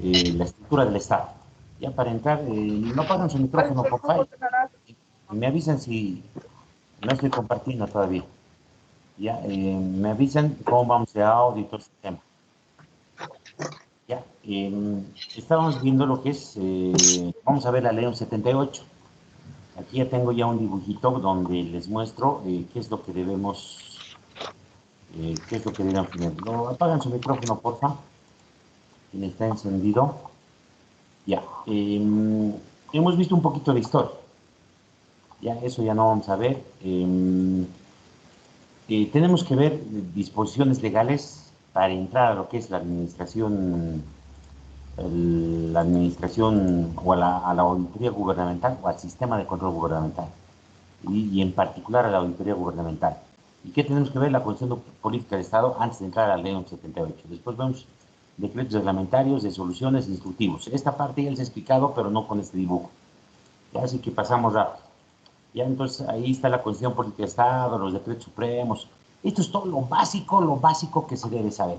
la estructura del Estado. Ya para entrar, no apagan su micrófono, por favor, y me avisan si no estoy compartiendo todavía. Ya, me avisan cómo vamos de audio y todo ese tema. Ya, estábamos viendo lo que es, vamos a ver la ley 78. Aquí ya tengo ya un dibujito donde les muestro qué es lo que debemos, qué es lo que deben tener. Apagan su micrófono, porfa, quien está encendido. Ya, hemos visto un poquito de historia. Ya, eso ya no vamos a ver. Tenemos que ver disposiciones legales para entrar a lo que es la administración o a la auditoría gubernamental o al sistema de control gubernamental y en particular a la auditoría gubernamental. ¿Y qué tenemos que ver? La Constitución Política del Estado antes de entrar a la Ley 78. Después vemos decretos reglamentarios, resoluciones, instructivos. Esta parte ya les he explicado, pero no con este dibujo. Ya, así que pasamos rápido. Ya, entonces ahí está la Constitución Política del Estado, los decretos supremos. Esto es todo lo básico que se debe saber.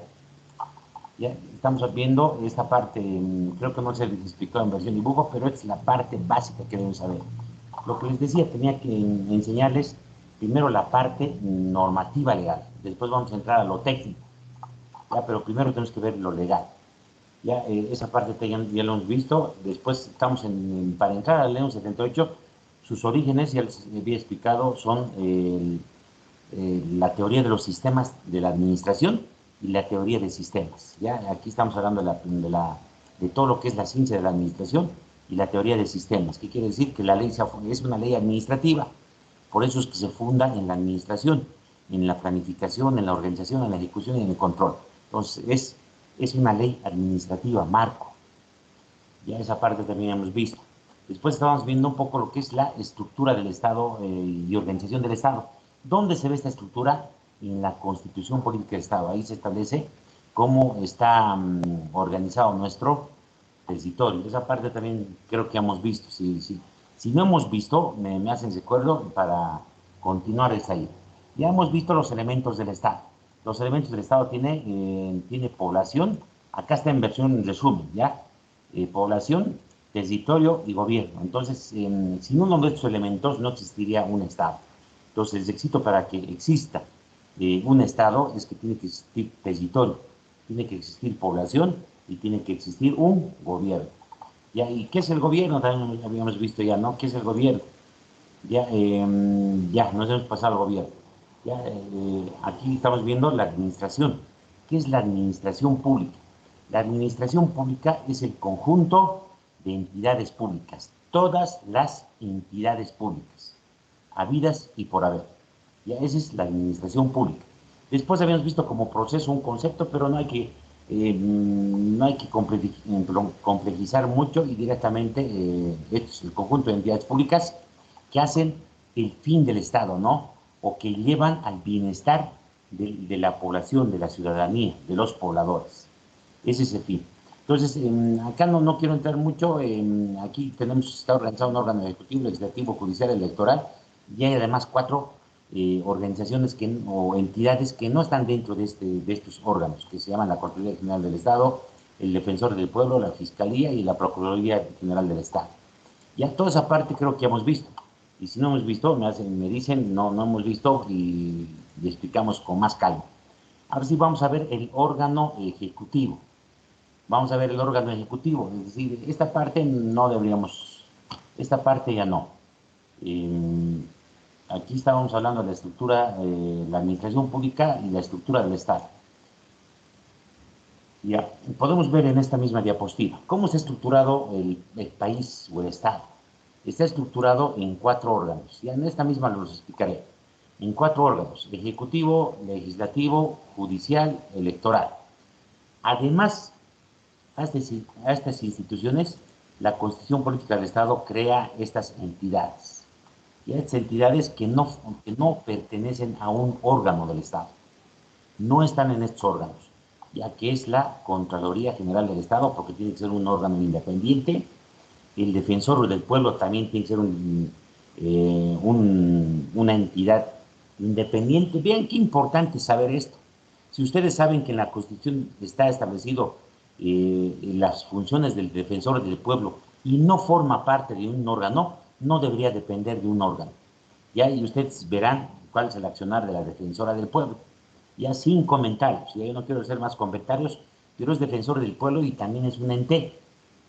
Ya estamos viendo esta parte, creo que no se les explicó en versión dibujo, pero es la parte básica que deben saber. Lo que les decía, tenía que enseñarles primero la parte normativa legal, después vamos a entrar a lo técnico, ya, pero primero tenemos que ver lo legal. Ya, esa parte ya lo hemos visto, después estamos para entrar a la ley 78, sus orígenes, ya les había explicado, son la teoría de los sistemas de la administración y la teoría de sistemas. ¿Ya? Aquí estamos hablando de todo lo que es la ciencia de la administración y la teoría de sistemas. ¿Qué quiere decir? Que la ley es una ley administrativa, por eso es que se funda en la administración, en la planificación, en la organización, en la ejecución y en el control. Entonces, es una ley administrativa, marco. Ya esa parte también hemos visto. Después estábamos viendo un poco lo que es la estructura del Estado y organización del Estado. ¿Dónde se ve esta estructura? En la Constitución Política del Estado. Ahí se establece cómo está organizado nuestro territorio. Esa parte también creo que hemos visto. Si no hemos visto, me hacen recuerdo para continuar esta ahí. Ya hemos visto los elementos del Estado. Los elementos del Estado tiene población. Acá está en versión en resumen, ¿ya? Población, territorio y gobierno. Entonces, sin uno de estos elementos no existiría un Estado. Entonces, el requisito para que exista un Estado es que tiene que existir territorio, tiene que existir población y tiene que existir un gobierno. ¿Ya? ¿Y qué es el gobierno? También habíamos visto ya, ¿no? ¿Qué es el gobierno? Ya nos hemos pasado al gobierno. Ya, aquí estamos viendo la administración. ¿Qué es la administración pública? La administración pública es el conjunto de entidades públicas, todas las entidades públicas, habidas y por haber. Ya, esa es la administración pública. Después habíamos visto como proceso un concepto, pero no hay que complejizar mucho y directamente esto es el conjunto de entidades públicas que hacen el fin del Estado, ¿no? O que llevan al bienestar de la población, de la ciudadanía, de los pobladores. Ese es el fin. Entonces, acá no quiero entrar mucho, aquí está organizado un órgano ejecutivo, legislativo, judicial, electoral, y hay además 4 organizaciones o entidades que no están dentro de estos órganos, que se llaman la Contraloría General del Estado, el Defensor del Pueblo, la Fiscalía y la Procuraduría General del Estado. Ya toda esa parte creo que hemos visto. Y si no hemos visto, me dicen, no hemos visto y explicamos con más calma. Ahora sí vamos a ver el órgano ejecutivo. Vamos a ver el órgano ejecutivo. Es decir, esta parte no deberíamos, esta parte ya no. Aquí estábamos hablando de la estructura, la administración pública y la estructura del Estado. Ya, podemos ver en esta misma diapositiva cómo está estructurado el país o el Estado. Está estructurado en 4 órganos. Ya en esta misma los explicaré. En 4 órganos: ejecutivo, legislativo, judicial, electoral. Además, a estas instituciones, la Constitución Política del Estado crea estas entidades. Y estas entidades que no pertenecen a un órgano del Estado. No están en estos órganos, ya que es la Contraloría General del Estado, porque tiene que ser un órgano independiente. El Defensor del Pueblo también tiene que ser una entidad independiente. Vean qué importante saber esto. Si ustedes saben que en la Constitución está establecido las funciones del defensor del pueblo y no forma parte de un órgano, no debería depender de un órgano. Ya, y ustedes verán cuál es el accionar de la defensora del pueblo. Ya sin comentarios, ya yo no quiero hacer más comentarios, pero es defensor del pueblo y también es un ente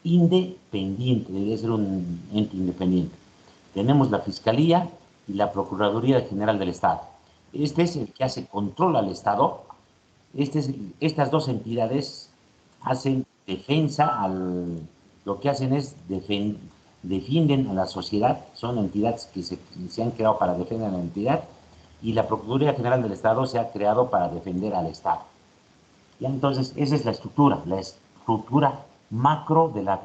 independiente, debería ser un ente independiente. Tenemos la Fiscalía y la Procuraduría General del Estado. Este es el que hace control al Estado. Estas dos entidades hacen defensa lo que hacen es defienden a la sociedad, son entidades que se han creado para defender a la entidad, y la Procuraduría General del Estado se ha creado para defender al Estado. ¿Ya? Entonces, esa es la estructura macro de la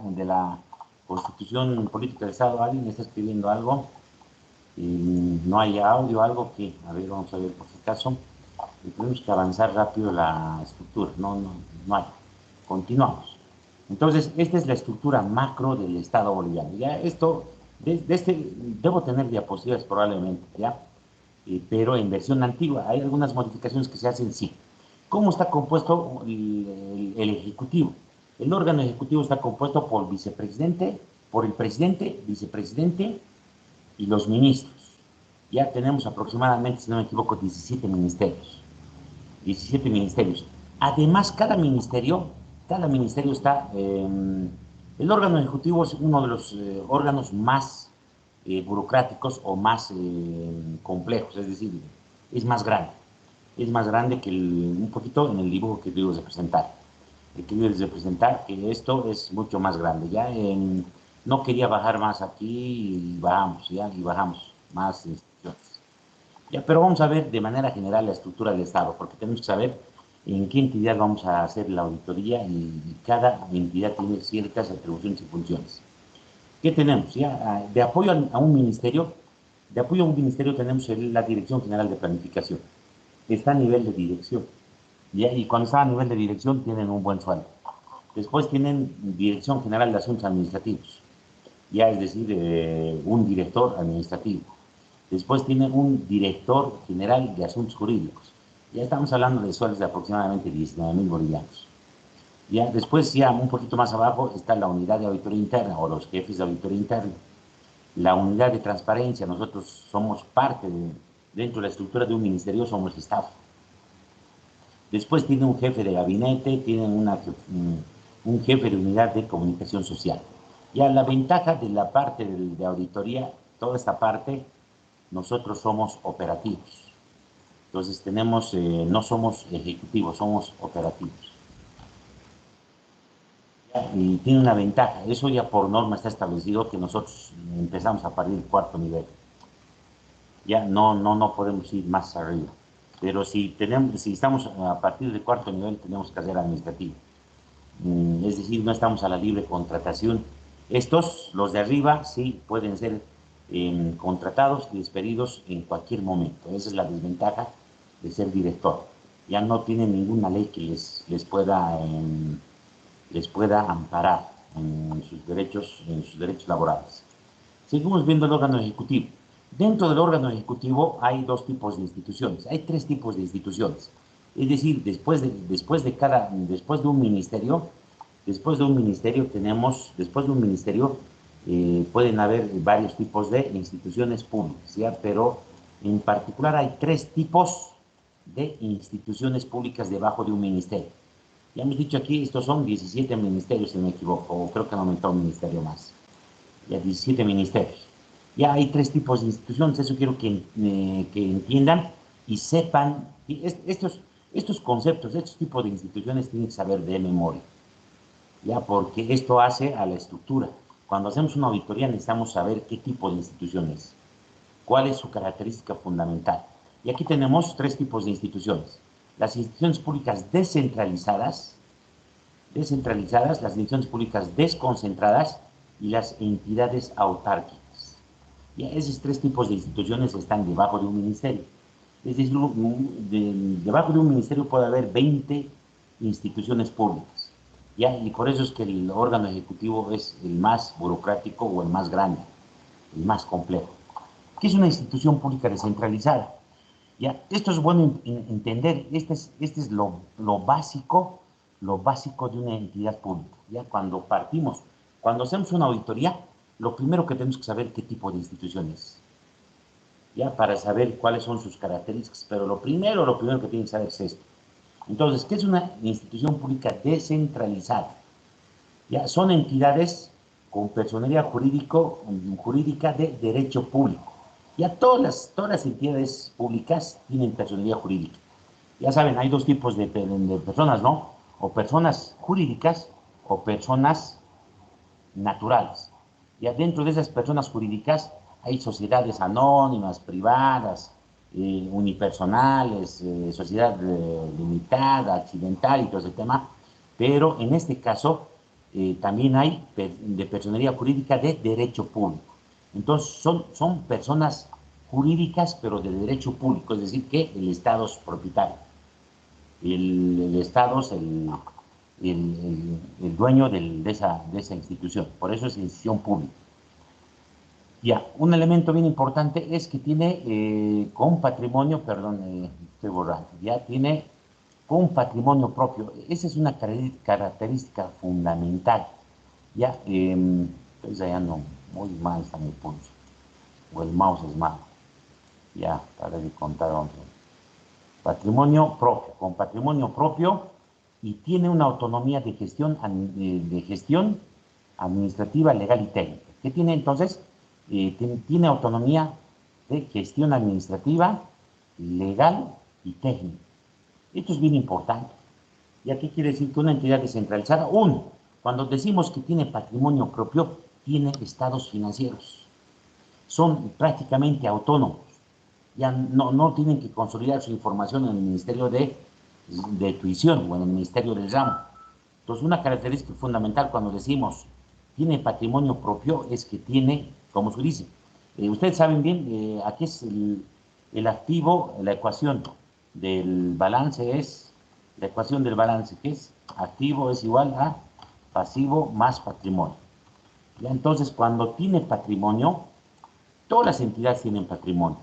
Constitución Política del Estado. ¿Alguien está escribiendo algo? No hay audio, algo que, a ver, vamos a ver por si acaso. Tenemos que avanzar rápido la estructura, no hay. Continuamos. Entonces, esta es la estructura macro del Estado boliviano. Ya esto, debo tener diapositivas probablemente, ¿ya? Pero en versión antigua. Hay algunas modificaciones que se hacen, sí. ¿Cómo está compuesto el Ejecutivo? El órgano ejecutivo está compuesto por el presidente, vicepresidente y los ministros. Ya tenemos aproximadamente, si no me equivoco, 17 ministerios. 17 ministerios. Además, cada ministerio está, el órgano ejecutivo es uno de los órganos más burocráticos o más complejos, es decir, es más grande. Es más grande que un poquito en el dibujo que debo representar. Que debo representar que esto es mucho más grande. Ya no quería bajar más aquí y bajamos, ya, y bajamos más instituciones. Ya, pero vamos a ver de manera general la estructura del Estado, porque tenemos que saber en qué entidad vamos a hacer la auditoría y cada entidad tiene ciertas atribuciones y funciones. ¿Qué tenemos? Ya, de apoyo a un ministerio tenemos la Dirección General de Planificación. Está a nivel de dirección. ¿Ya? Y cuando está a nivel de dirección tienen un buen sueldo. Después tienen Dirección General de Asuntos Administrativos, ya es decir, un director administrativo. Después tienen un director general de asuntos jurídicos. Ya estamos hablando de sueldos de aproximadamente 19.000 bolivianos. Ya después, ya un poquito más abajo, está la unidad de auditoría interna o los jefes de auditoría interna. La unidad de transparencia, nosotros somos parte dentro de la estructura de un ministerio, somos staff. Después tiene un jefe de gabinete, tienen un jefe de unidad de comunicación social. Ya la ventaja de la parte de auditoría, toda esta parte, nosotros somos operativos. Entonces no somos ejecutivos, somos operativos. Y tiene una ventaja, eso ya por norma está establecido que nosotros empezamos a partir del cuarto nivel. Ya no podemos ir más arriba. Pero si estamos a partir del cuarto nivel, tenemos carrera administrativa. Es decir, no estamos a la libre contratación. Los de arriba, sí pueden ser contratados y despedidos en cualquier momento. Esa es la desventaja de ser director. Ya no tienen ninguna ley que les pueda amparar en sus derechos laborales. Seguimos viendo el órgano ejecutivo. Dentro del órgano ejecutivo hay dos tipos de instituciones, hay tres tipos de instituciones. Es decir, después de un ministerio, pueden haber varios tipos de instituciones públicas, ¿ya? Pero en particular hay tres tipos de instituciones públicas debajo de un ministerio. Ya hemos dicho aquí, estos son 17 ministerios, si no me equivoco, o creo que han aumentado un ministerio más. Ya 17 ministerios. Ya hay tres tipos de instituciones, eso quiero que entiendan y sepan. Estos conceptos, estos tipos de instituciones tienen que saber de memoria, ya, porque esto hace a la estructura. Cuando hacemos una auditoría necesitamos saber qué tipo de institución es, cuál es su característica fundamental. Y aquí tenemos tres tipos de instituciones. Las instituciones públicas descentralizadas, las instituciones públicas desconcentradas y las entidades autárquicas. Ya esos tres tipos de instituciones están debajo de un ministerio. Es decir, debajo de un ministerio puede haber 20 instituciones públicas. ¿Ya? Y por eso es que el órgano ejecutivo es el más burocrático o el más grande, el más complejo. ¿Qué es una institución pública descentralizada? Ya, esto es bueno entender, este es lo básico de una entidad pública. Ya, cuando hacemos una auditoría, lo primero que tenemos que saber qué tipo de institución es, ya, para saber cuáles son sus características, pero lo primero que tienen que saber es esto. Entonces, ¿qué es una institución pública descentralizada? Ya, son entidades con personería jurídica de derecho público. Ya todas las entidades públicas tienen personería jurídica. Ya saben, hay dos tipos de personas, ¿no? O personas jurídicas o personas naturales. Ya dentro de esas personas jurídicas hay sociedades anónimas, privadas, unipersonales, sociedad limitada, accidental y todo ese tema, pero en este caso también hay de personería jurídica de derecho público. Entonces son personas jurídicas pero de derecho público, es decir, que el Estado es propietario. El Estado es el dueño de esa institución, por eso es institución pública. Ya, un elemento bien importante es que tiene con patrimonio, perdón, estoy borrando, ya tiene con patrimonio propio. Esa es una característica fundamental. Ya, estoy ensayando muy mal, está mi pulso, o el mouse es malo. Ya, para de contar 11. Patrimonio propio, con patrimonio propio y tiene una autonomía de gestión administrativa, legal y técnica. ¿Qué tiene entonces? Tiene autonomía de gestión administrativa, legal y técnica. Esto es bien importante. ¿Y aquí quiere decir que una entidad descentralizada? Uno, cuando decimos que tiene patrimonio propio, tiene estados financieros. Son prácticamente autónomos. Ya no tienen que consolidar su información en el Ministerio de Tuición o en el Ministerio del Ramo. Entonces, una característica fundamental cuando decimos tiene patrimonio propio es que tiene, como se dice, ustedes saben bien, aquí es el activo, la ecuación del balance es, la ecuación del balance, que es activo es igual a pasivo más patrimonio. ¿Ya? Entonces, cuando tiene patrimonio, todas las entidades tienen patrimonio.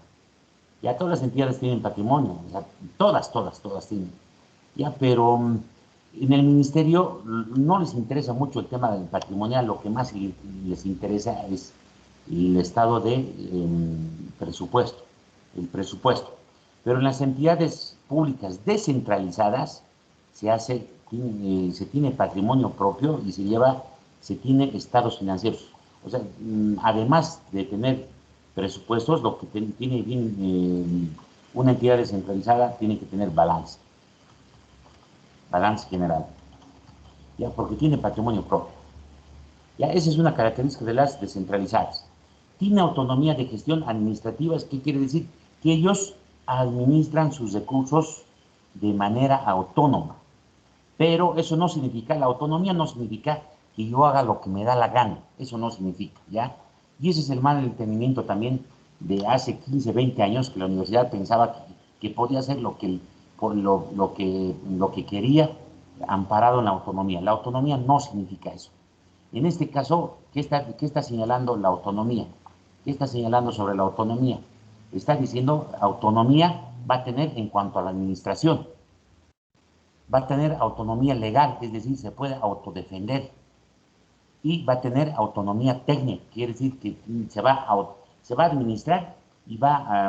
Ya todas las entidades tienen patrimonio, o sea, todas tienen. Ya, pero en el ministerio no les interesa mucho el tema del patrimonial, lo que más les interesa es el estado de presupuesto, el presupuesto. Pero en las entidades públicas descentralizadas se tiene patrimonio propio y se tiene estados financieros. O sea, además de tener presupuestos, lo que tiene bien una entidad descentralizada tiene que tener balance general, ya, porque tiene patrimonio propio. Ya, esa es una característica de las descentralizadas. Tiene autonomía de gestión administrativa, ¿qué quiere decir? Que ellos administran sus recursos de manera autónoma. Pero eso no significa, la autonomía no significa que yo haga lo que me da la gana, eso no significa, ¿ya? Y ese es el mal entendimiento también de hace 15, 20 años, que la universidad pensaba que podía hacer lo que quería, amparado en la autonomía. La autonomía no significa eso. En este caso, ¿qué está señalando la autonomía? ¿Qué está señalando sobre la autonomía? Está diciendo autonomía va a tener en cuanto a la administración, va a tener autonomía legal, es decir, se puede autodefender, y va a tener autonomía técnica, quiere decir que se va a administrar y va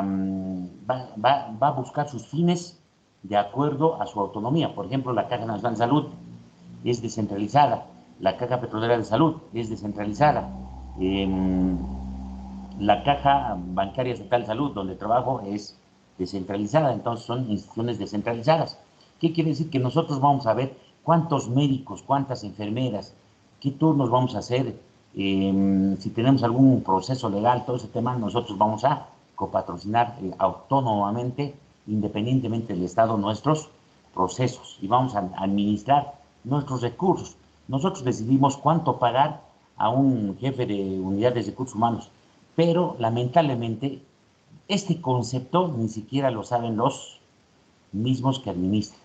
a buscar sus fines de acuerdo a su autonomía. Por ejemplo, la Caja Nacional de Salud es descentralizada, la Caja Petrolera de Salud es descentralizada, la Caja Bancaria Estatal de Salud, donde trabajo, es descentralizada, entonces son instituciones descentralizadas. ¿Qué quiere decir? Que nosotros vamos a ver cuántos médicos, cuántas enfermeras, qué turnos vamos a hacer, si tenemos algún proceso legal, todo ese tema, nosotros vamos a copatrocinar autónomamente, independientemente del Estado, nuestros procesos y vamos a administrar nuestros recursos. Nosotros decidimos cuánto pagar a un jefe de unidad de recursos humanos, pero lamentablemente este concepto ni siquiera lo saben los mismos que administran.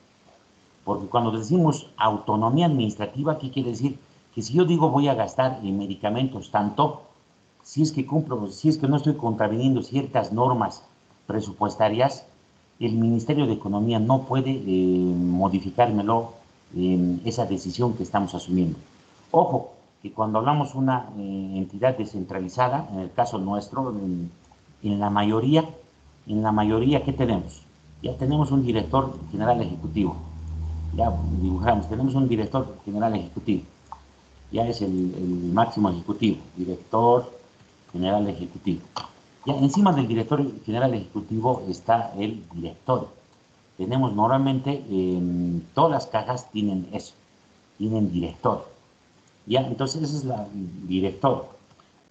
Porque cuando decimos autonomía administrativa, ¿qué quiere decir? Que si yo digo voy a gastar en medicamentos tanto, si es que no estoy contraviniendo ciertas normas presupuestarias, el Ministerio de Economía no puede modificármelo esa decisión que estamos asumiendo. Ojo, que cuando hablamos una entidad descentralizada, en el caso nuestro, en la mayoría, ¿qué tenemos? Ya tenemos un director general ejecutivo, ya dibujamos, tenemos un director general ejecutivo, ya es el máximo ejecutivo, director general ejecutivo. Ya encima del director general ejecutivo está el director. Tenemos normalmente, todas las cajas tienen eso, tienen director. Ya, entonces ese es el director.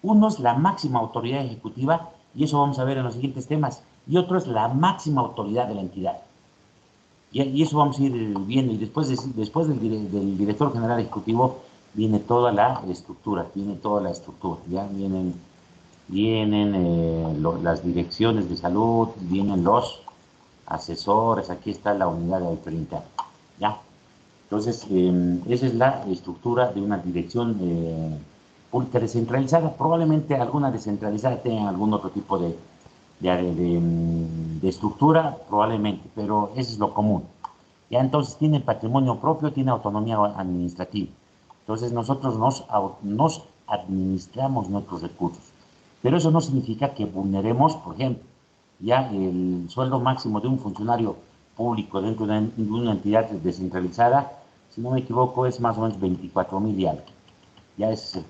Uno es la máxima autoridad ejecutiva, y eso vamos a ver en los siguientes temas, y otro es la máxima autoridad de la entidad. Y eso vamos a ir viendo, y después del director general ejecutivo viene toda la estructura, ya vienen las direcciones de salud, vienen los asesores, aquí está la unidad de auditor interno, ¿ya? Entonces, esa es la estructura de una dirección pública descentralizada. Probablemente alguna descentralizada tenga algún otro tipo de estructura, probablemente, pero eso es lo común. Ya entonces tiene patrimonio propio, tiene autonomía administrativa. Entonces nosotros nos administramos nuestros recursos. Pero eso no significa que vulneremos, por ejemplo, ya el sueldo máximo de un funcionario público dentro de una entidad descentralizada, si no me equivoco, es más o menos 24,000 y algo. Ya ese es el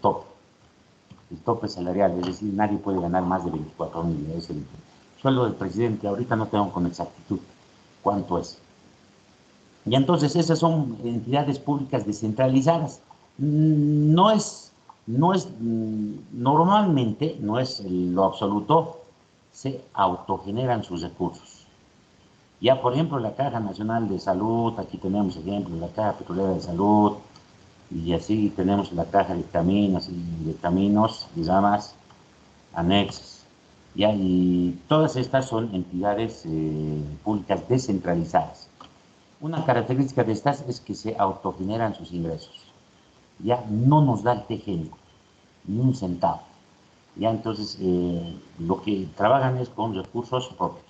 tope salarial, es decir, nadie puede ganar más de 24,000, es el sueldo del presidente. Ahorita no tengo con exactitud cuánto es. Y entonces esas son entidades públicas descentralizadas. No es, normalmente, no es lo absoluto, se autogeneran sus recursos. Ya, por ejemplo, la Caja Nacional de Salud, aquí tenemos ejemplos, la Caja Petrolera de Salud, y así tenemos la Caja de Caminos y de Caminos, digamos, anexos. Ya, y todas estas son entidades públicas descentralizadas. Una característica de estas es que se autogeneran sus ingresos. Ya no nos da el TGN, ni un centavo. Ya entonces lo que trabajan es con recursos propios.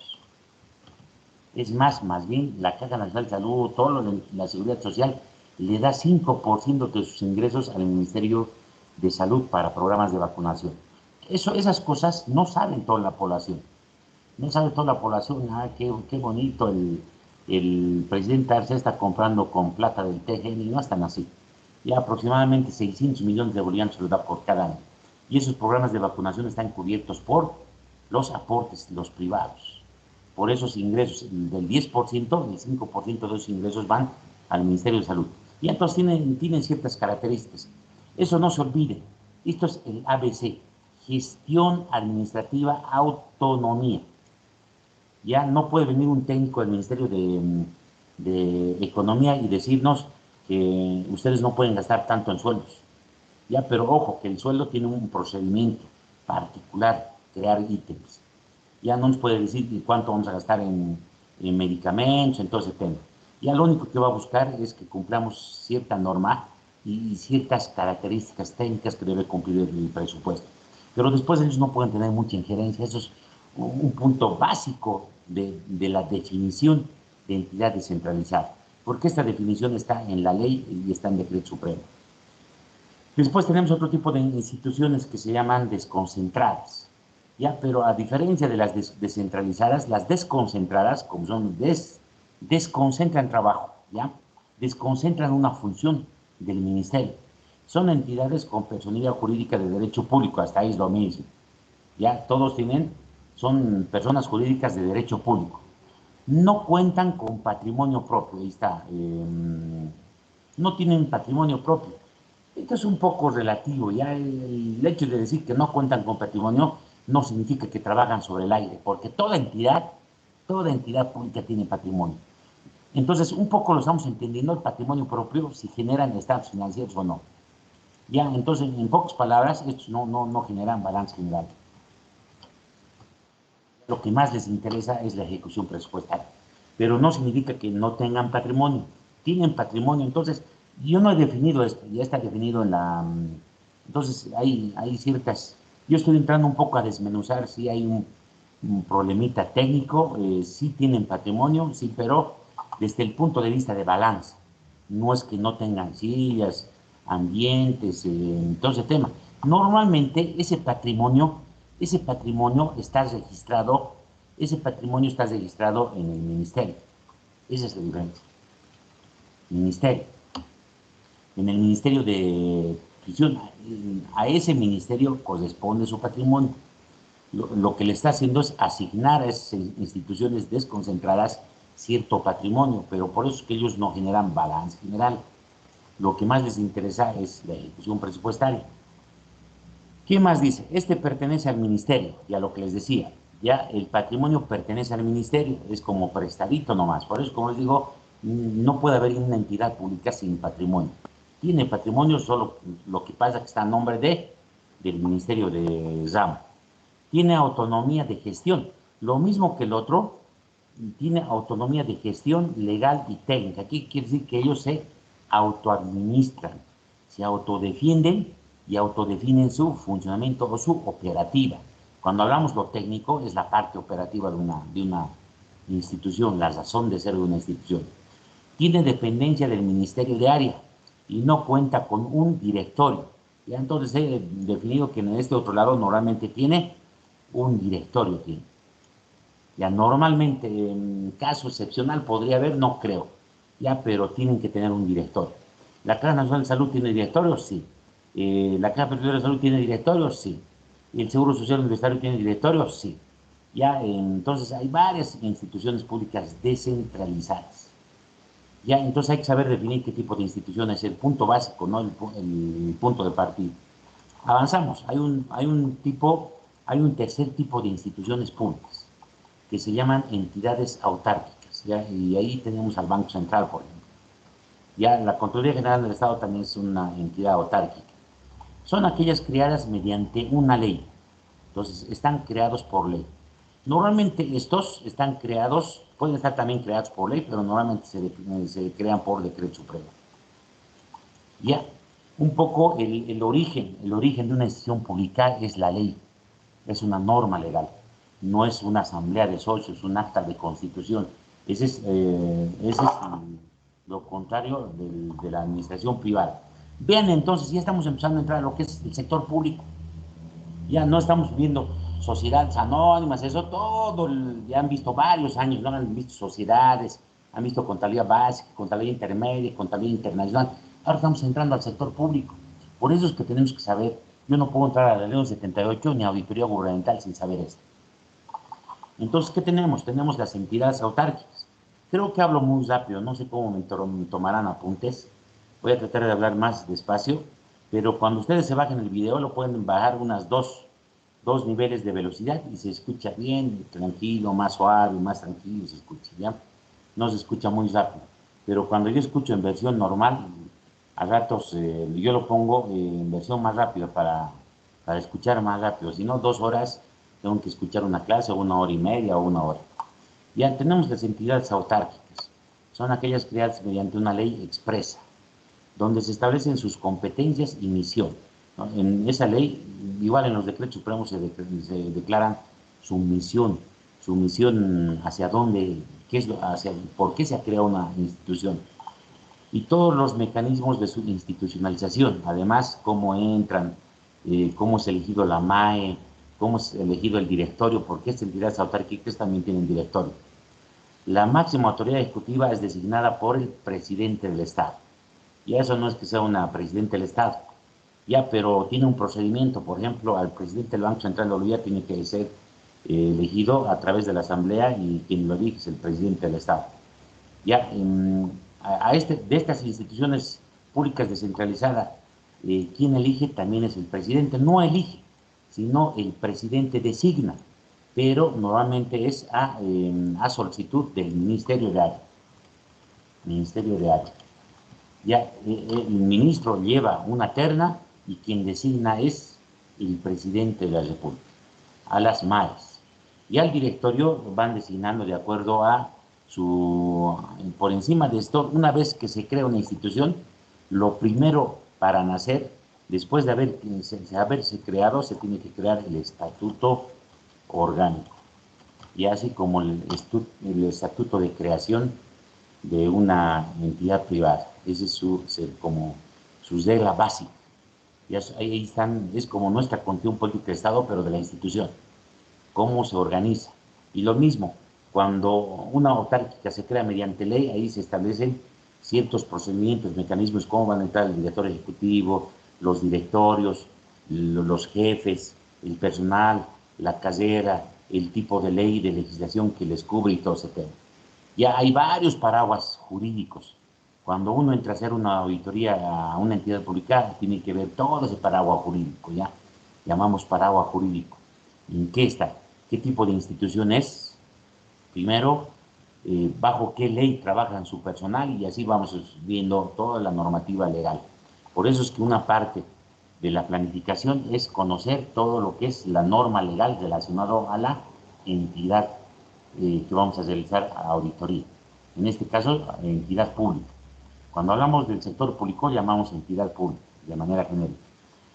Es más bien la Caja Nacional de Salud, todo lo de la Seguridad Social, le da 5% de sus ingresos al Ministerio de Salud para programas de vacunación. Esas cosas no saben toda la población. No sabe toda la población, qué bonito el presidente Arce está comprando con plata del TGN, y no están así. Ya aproximadamente 600 millones de bolivianos se los da por cada año. Y esos programas de vacunación están cubiertos por los aportes, los privados. Por esos ingresos, del 10%, el 5% de esos ingresos van al Ministerio de Salud. Y entonces tienen ciertas características. Eso no se olvide. Esto es el ABC, gestión administrativa, autonomía. Ya no puede venir un técnico del Ministerio de Economía y decirnos que ustedes no pueden gastar tanto en sueldos. Ya, pero ojo, que el sueldo tiene un procedimiento particular, crear ítems. Ya no nos puede decir cuánto vamos a gastar en medicamentos, en todo ese tema. Ya lo único que va a buscar es que cumplamos cierta norma y ciertas características técnicas que debe cumplir el presupuesto. Pero después ellos no pueden tener mucha injerencia. Eso es un punto básico de la definición de entidad descentralizada, porque esta definición está en la ley y está en decreto supremo. Después tenemos otro tipo de instituciones que se llaman desconcentradas, ¿ya? Pero a diferencia de las descentralizadas, las desconcentradas, como son desconcentran trabajo, ¿ya? Desconcentran una función del ministerio. Son entidades con personalidad jurídica de derecho público, hasta ahí es lo mismo. Ya todos son personas jurídicas de derecho público. No cuentan con patrimonio propio, ahí está. No tienen patrimonio propio. Esto es un poco relativo, ya el hecho de decir que no cuentan con patrimonio no significa que trabajan sobre el aire, porque toda entidad pública tiene patrimonio. Entonces, un poco lo estamos entendiendo, el patrimonio propio, si generan estados financieros o no. Ya, entonces, en pocas palabras, estos no generan balance general. Lo que más les interesa es la ejecución presupuestaria, pero no significa que no tengan patrimonio. Tienen patrimonio, entonces, yo no he definido esto, ya está definido en la... Entonces, hay ciertas... Yo estoy entrando un poco a desmenuzar si hay un problemita técnico, sí tienen patrimonio, sí, pero desde el punto de vista de balanza. No es que no tengan sillas, ambientes, todo ese tema. Normalmente ese patrimonio está registrado, en el ministerio. Esa es la diferencia. Ministerio. En el Ministerio de Prisión, a ese ministerio corresponde su patrimonio. Lo que le está haciendo es asignar a esas instituciones desconcentradas cierto patrimonio, pero por eso es que ellos no generan balance general. Lo que más les interesa es la ejecución presupuestaria. ¿Qué más dice? Este pertenece al ministerio, ya lo que les decía, ya el patrimonio pertenece al ministerio, es como prestadito nomás. Por eso, como les digo, no puede haber una entidad pública sin patrimonio. Tiene patrimonio, solo lo que pasa es que está a nombre del Ministerio de Ramo. Tiene autonomía de gestión, lo mismo que el otro, tiene autonomía de gestión legal y técnica. Aquí quiere decir que ellos se autoadministran, se autodefienden y autodefinen su funcionamiento o su operativa. Cuando hablamos lo técnico, es la parte operativa de una institución, la razón de ser de una institución. Tiene dependencia del Ministerio de Área y no cuenta con un directorio. Ya entonces he definido que en este otro lado normalmente tiene un directorio. Ya normalmente, en caso excepcional, podría haber, no creo, ya, pero tienen que tener un directorio. ¿La Caja Nacional de Salud tiene directorio? Sí. ¿La Caja Privada de Salud tiene directorio? Sí. ¿Y el Seguro Social Universitario tiene directorio? Sí. Ya, entonces hay varias instituciones públicas descentralizadas. Ya, entonces hay que saber definir qué tipo de institución es el punto básico, no el punto de partida. Avanzamos. Hay un tercer tipo de instituciones públicas que se llaman entidades autárquicas, ¿ya? Y ahí tenemos al Banco Central, por ejemplo. Ya la Contraloría General del Estado también es una entidad autárquica. Son aquellas creadas mediante una ley. Entonces, están creados por ley. Normalmente estos están creados, pueden estar también creados por ley, pero normalmente se crean por decreto supremo. Ya, un poco el origen de una institución pública es la ley, es una norma legal, no es una asamblea de socios, un acta de constitución. Ese es lo contrario de la administración privada. Vean entonces, ya estamos empezando a entrar a lo que es el sector público. Ya no estamos viendo sociedades anónimas, eso todo, ya han visto varios años, ¿no? Han visto sociedades, han visto contabilidad básica, contabilidad intermedia, contabilidad internacional. Ahora estamos entrando al sector público. Por eso es que tenemos que saber, yo no puedo entrar a la ley 78 ni a auditoría gubernamental sin saber esto. Entonces, ¿qué tenemos? Tenemos las entidades autárquicas. Creo que hablo muy rápido, no sé cómo me tomarán apuntes. Voy a tratar de hablar más despacio, pero cuando ustedes se bajen el video lo pueden bajar unas dos niveles de velocidad y se escucha bien, tranquilo, más suave, más tranquilo se escucha, ¿ya? No se escucha muy rápido. Pero cuando yo escucho en versión normal, a ratos yo lo pongo en versión más rápida para escuchar más rápido. Si no, 2 horas tengo que escuchar una clase, 1 hora y media o 1 hora. Ya tenemos las entidades autárquicas. Son aquellas creadas mediante una ley expresa, donde se establecen sus competencias y misión, ¿no? En esa ley, igual en los decretos supremos se declaran su misión hacia dónde, por qué se ha creado una institución y todos los mecanismos de su institucionalización, además cómo entran, cómo es elegido la MAE, cómo es elegido el directorio, porque estas entidades autárquicas también tienen directorio. La máxima autoridad ejecutiva es designada por el presidente del Estado. Y eso no es que sea una presidente del Estado, ya, pero tiene un procedimiento. Por ejemplo, al presidente del Banco Central de Bolivia tiene que ser elegido a través de la Asamblea y quien lo elige es el presidente del Estado. Ya, de estas instituciones públicas descentralizadas, quien elige también es el presidente. No elige, sino el presidente designa, pero normalmente es a solicitud del Ministerio de Área. Ministerio de Área. Ya el ministro lleva una terna y quien designa es el presidente de la República, a las MAES. Y al directorio van designando de acuerdo a por encima de esto, una vez que se crea una institución, lo primero para nacer, después de haberse creado, se tiene que crear el estatuto orgánico. y así como el estatuto de creación de una entidad privada. Ese es como su regla básica. Y ahí están, es como nuestra constitución política de Estado, pero de la institución, cómo se organiza. Y lo mismo, cuando una autárquica se crea mediante ley, ahí se establecen ciertos procedimientos, mecanismos, cómo van a entrar el director ejecutivo, los directorios, los jefes, el personal, la carrera, el tipo de ley, de legislación que les cubre y todo ese tema. Ya hay varios paraguas jurídicos. Cuando uno entra a hacer una auditoría a una entidad pública, tiene que ver todo ese paraguas jurídico, ¿ya? Llamamos paraguas jurídico. ¿En qué está? ¿Qué tipo de institución es? Primero, bajo qué ley trabajan su personal y así vamos viendo toda la normativa legal. Por eso es que una parte de la planificación es conocer todo lo que es la norma legal relacionado a la entidad que vamos a realizar auditoría. En este caso, entidad pública. Cuando hablamos del sector público, llamamos entidad pública, de manera genérica.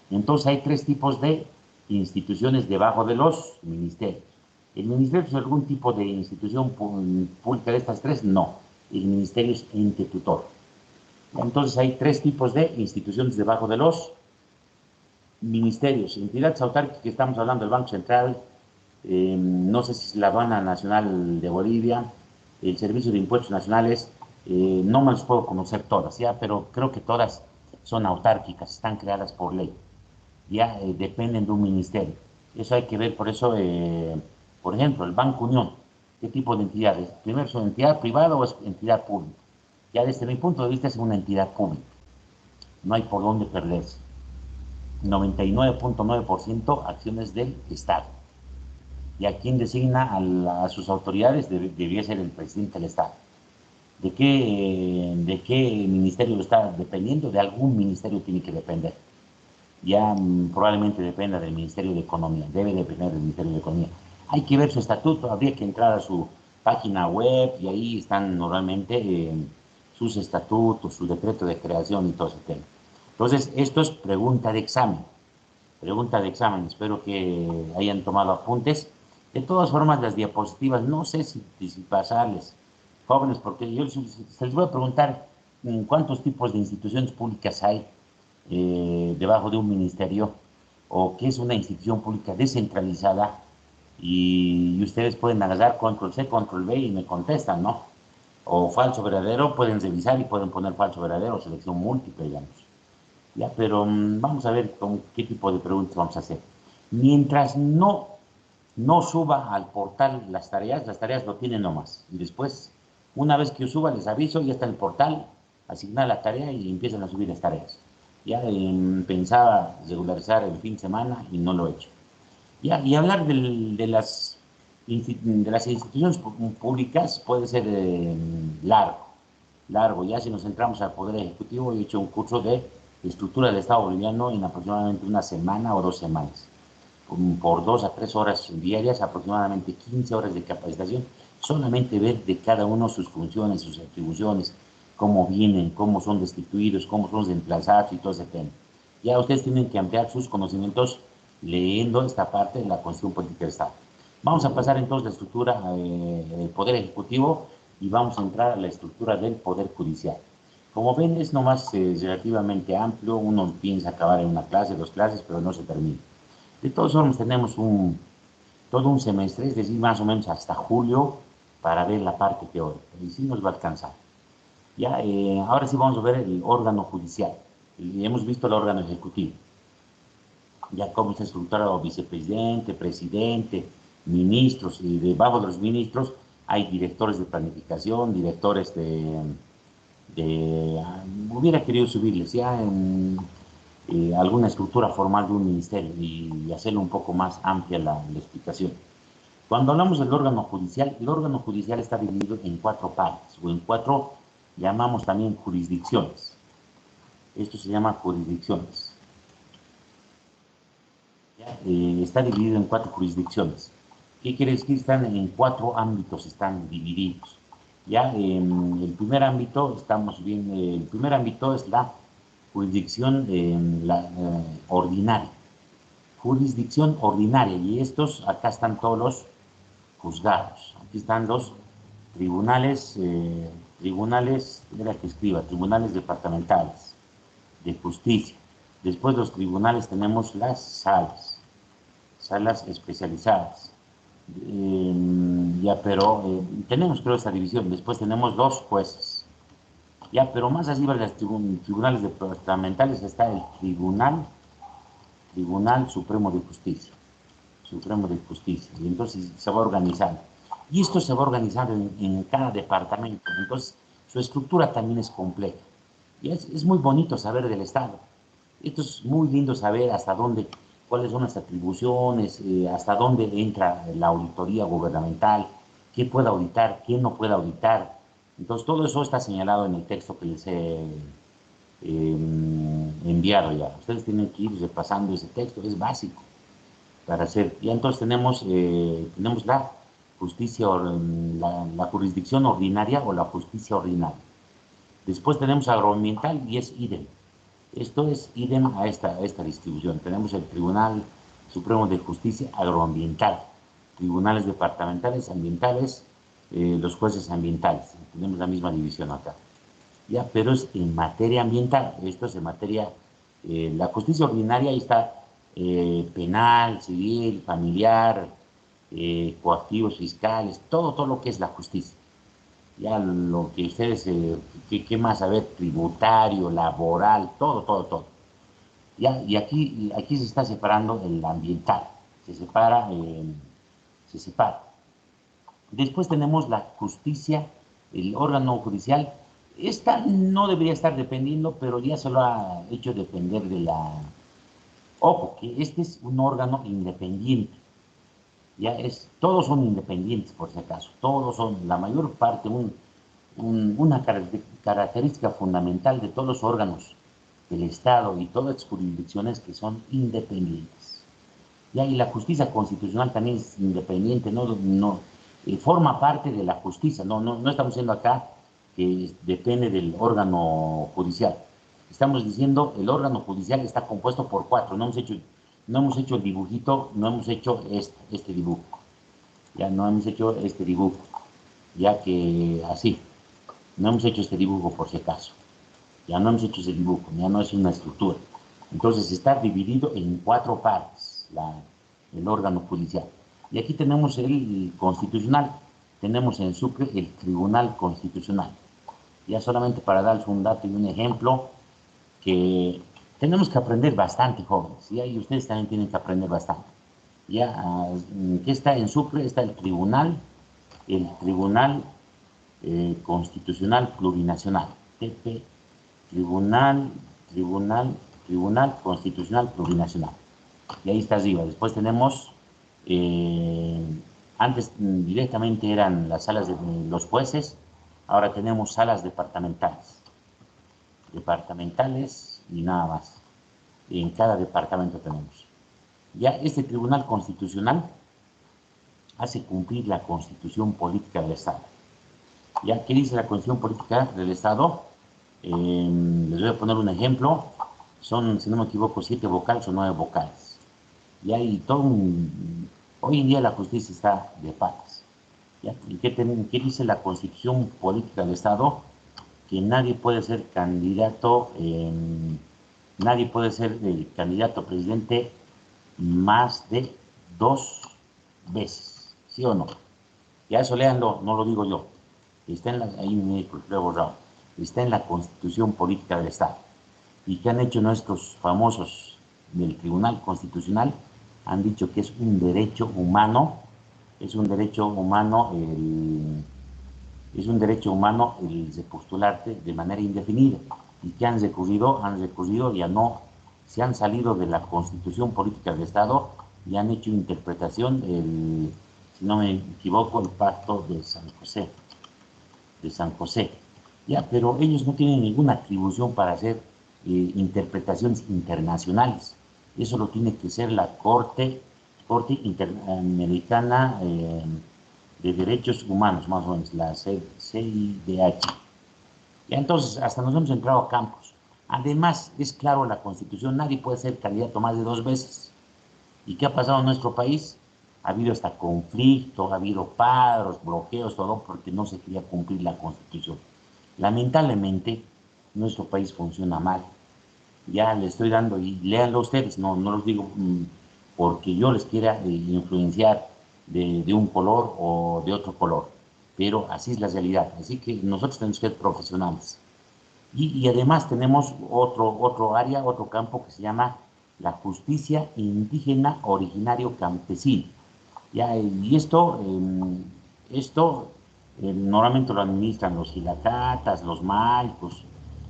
Entonces, hay tres tipos de instituciones debajo de los ministerios. ¿El ministerio es algún tipo de institución pública de estas tres? No. El ministerio es ente tutor. Entonces, hay tres tipos de instituciones debajo de los ministerios. Entidades autárquicas, que estamos hablando del Banco Central, no sé si es la Aduana Nacional de Bolivia, el Servicio de Impuestos Nacionales, no me las puedo conocer todas, ¿ya? Pero creo que todas son autárquicas, están creadas por ley, ya dependen de un ministerio. Eso hay que ver, por eso, por ejemplo, el Banco Unión, ¿qué tipo de entidades? Primero, ¿es una entidad privada o es entidad pública? Ya desde mi punto de vista es una entidad pública, no hay por dónde perderse. 99.9% acciones del Estado. Y a quien designa a sus autoridades debería ser el presidente del Estado. ¿De qué ministerio está dependiendo? De algún ministerio tiene que depender. Ya probablemente dependa del Ministerio de Economía, debe depender del Ministerio de Economía. Hay que ver su estatuto, habría que entrar a su página web y ahí están normalmente sus estatutos, su decreto de creación y todo ese tema. Entonces, esto es pregunta de examen. Pregunta de examen, espero que hayan tomado apuntes. De todas formas, las diapositivas, no sé si pasarles, jóvenes, porque yo se les voy a preguntar cuántos tipos de instituciones públicas hay debajo de un ministerio o qué es una institución pública descentralizada y ustedes pueden agarrar control C, control V y me contestan, ¿no? O falso verdadero, pueden revisar y pueden poner falso verdadero, selección múltiple, digamos. Ya, pero vamos a ver con qué tipo de preguntas vamos a hacer. Mientras no suba al portal las tareas lo tienen nomás. Y después, una vez que yo suba, les aviso, ya está el portal, asignar la tarea y empiezan a subir las tareas. Ya pensaba regularizar el fin de semana y no lo he hecho. Ya, y hablar de las instituciones públicas puede ser largo. Ya si nos centramos al Poder Ejecutivo, he hecho un curso de estructura del Estado boliviano en aproximadamente una semana o 2 semanas, por 2 a 3 horas diarias, aproximadamente 15 horas de capacitación, solamente ver de cada uno sus funciones, sus atribuciones, cómo vienen, cómo son destituidos, cómo son reemplazados y todo ese tema. Ya ustedes tienen que ampliar sus conocimientos leyendo esta parte de la Constitución Política del Estado. Vamos a pasar entonces a la estructura del Poder Ejecutivo y vamos a entrar a la estructura del Poder Judicial. Como ven, es nomás relativamente amplio, uno piensa acabar en una clase, 2 clases, pero no se termina. De todos modos, tenemos todo un semestre, es decir, más o menos hasta julio, para ver la parte teórica, y sí nos va a alcanzar. Ya, ahora sí vamos a ver el órgano judicial. Y hemos visto el órgano ejecutivo. Ya cómo está estructurado vicepresidente, presidente, ministros, y debajo de los ministros hay directores de planificación, directores hubiera querido subirles ya en alguna estructura formal de un ministerio y hacerlo un poco más amplia la explicación. Cuando hablamos del órgano judicial, el órgano judicial está dividido en 4 partes, o en 4, llamamos también jurisdicciones. Esto se llama jurisdicciones. ¿Ya? Está dividido en 4 jurisdicciones. ¿Qué quiere decir? Están en 4 ámbitos, están divididos. Ya el primer ámbito, estamos bien, el primer ámbito es la jurisdicción ordinaria. Jurisdicción ordinaria, y estos, acá están todos los juzgados. Aquí están los tribunales, era que escriba, tribunales departamentales de justicia. Después de los tribunales tenemos las salas especializadas. Tenemos, creo, esta división. Después tenemos los jueces. Ya, pero más arriba de los tribunales departamentales está el Tribunal Supremo de Justicia. Supremo de Justicia. Y entonces se va organizando. Y esto se va organizando en cada departamento. Entonces, su estructura también es compleja. Y es muy bonito saber del Estado. Esto es muy lindo saber hasta dónde, cuáles son las atribuciones, hasta dónde entra la auditoría gubernamental, qué puede auditar, qué no puede auditar. Entonces, todo eso está señalado en el texto que les he enviado ya. Ustedes tienen que ir repasando ese texto, es básico para hacer. Y entonces tenemos la justicia, la jurisdicción ordinaria o la justicia ordinaria. Después tenemos agroambiental y es idem. Esto es idem a esta distribución. Tenemos el Tribunal Supremo de Justicia Agroambiental, tribunales departamentales ambientales, los jueces ambientales. Tenemos la misma división acá. Ya, pero es en materia ambiental. Esto es en materia, la justicia ordinaria, ahí está penal, civil, familiar, coactivos fiscales, todo lo que es la justicia. Ya lo que ustedes, ¿qué más? A ver, tributario, laboral, todo. Ya, y aquí se está separando el ambiental, se separa. Después tenemos la justicia, el órgano judicial. Esta no debería estar dependiendo, pero ya se lo ha hecho depender de la... Ojo, que este es un órgano independiente. Todos son independientes, por si acaso. Todos son, la mayor parte, una característica fundamental de todos los órganos del Estado y todas las jurisdicciones que son independientes. Y la justicia constitucional también es independiente, forma parte de la justicia. No estamos diciendo acá que depende del órgano judicial. Estamos diciendo el órgano judicial está compuesto por 4. No hemos hecho el dibujito, no hemos hecho este dibujo. Ya no hemos hecho este dibujo. Ya que así. No hemos hecho este dibujo por si acaso. Ya no hemos hecho ese dibujo. Ya no es una estructura. Entonces está dividido en 4 partes el órgano judicial. Y aquí tenemos el constitucional. Tenemos en Sucre el Tribunal Constitucional. Ya solamente para darles un dato y un ejemplo, que tenemos que aprender bastante, jóvenes, ¿ya? Y ustedes también tienen que aprender bastante. Ya, ¿qué está en Sucre? Está el Tribunal Constitucional Plurinacional, Tribunal Constitucional Plurinacional. Y ahí está arriba. Después tenemos, antes directamente eran las salas de los jueces, ahora tenemos salas departamentales y nada más. En cada departamento tenemos. Ya este Tribunal Constitucional hace cumplir la Constitución Política del Estado. ¿Ya? ¿Qué dice la Constitución Política del Estado? Les voy a poner un ejemplo. Son, si no me equivoco, 7 vocales o 9 vocales. ¿Ya? Y hoy en día la justicia está de patas. ¿Ya? ¿Y qué dice la Constitución Política del Estado? Que nadie puede ser candidato el candidato a presidente más de 2 veces, ¿sí o no? Ya eso léanlo, no lo digo yo. Está ahí me he borrado. Está en la Constitución Política del Estado. ¿Y qué han hecho nuestros famosos del Tribunal Constitucional? Han dicho que es un derecho humano, el de postularte de manera indefinida. ¿Y qué han recurrido? Ya no, se han salido de la Constitución Política del Estado y han hecho interpretación si no me equivoco, el Pacto de San José. Ya, pero ellos no tienen ninguna atribución para hacer interpretaciones internacionales. Eso lo tiene que ser la Corte Interamericana de Derechos Humanos, más o menos, la CIDH. Ya, entonces, hasta nos hemos entrado a campos. Además, es claro la Constitución, nadie puede ser candidato más de 2 veces. ¿Y qué ha pasado en nuestro país? Ha habido hasta conflicto, ha habido paros, bloqueos, todo porque no se quería cumplir la Constitución. Lamentablemente, nuestro país funciona mal. Ya le estoy dando, y léanlo ustedes, no los digo porque yo les quiera influenciar de un color o de otro color, pero así es la realidad. Así que nosotros tenemos que ser profesionales. Y además tenemos otro área, otro campo que se llama la justicia indígena originario campesino. Ya, y esto normalmente lo administran los gilacatas, los maicos.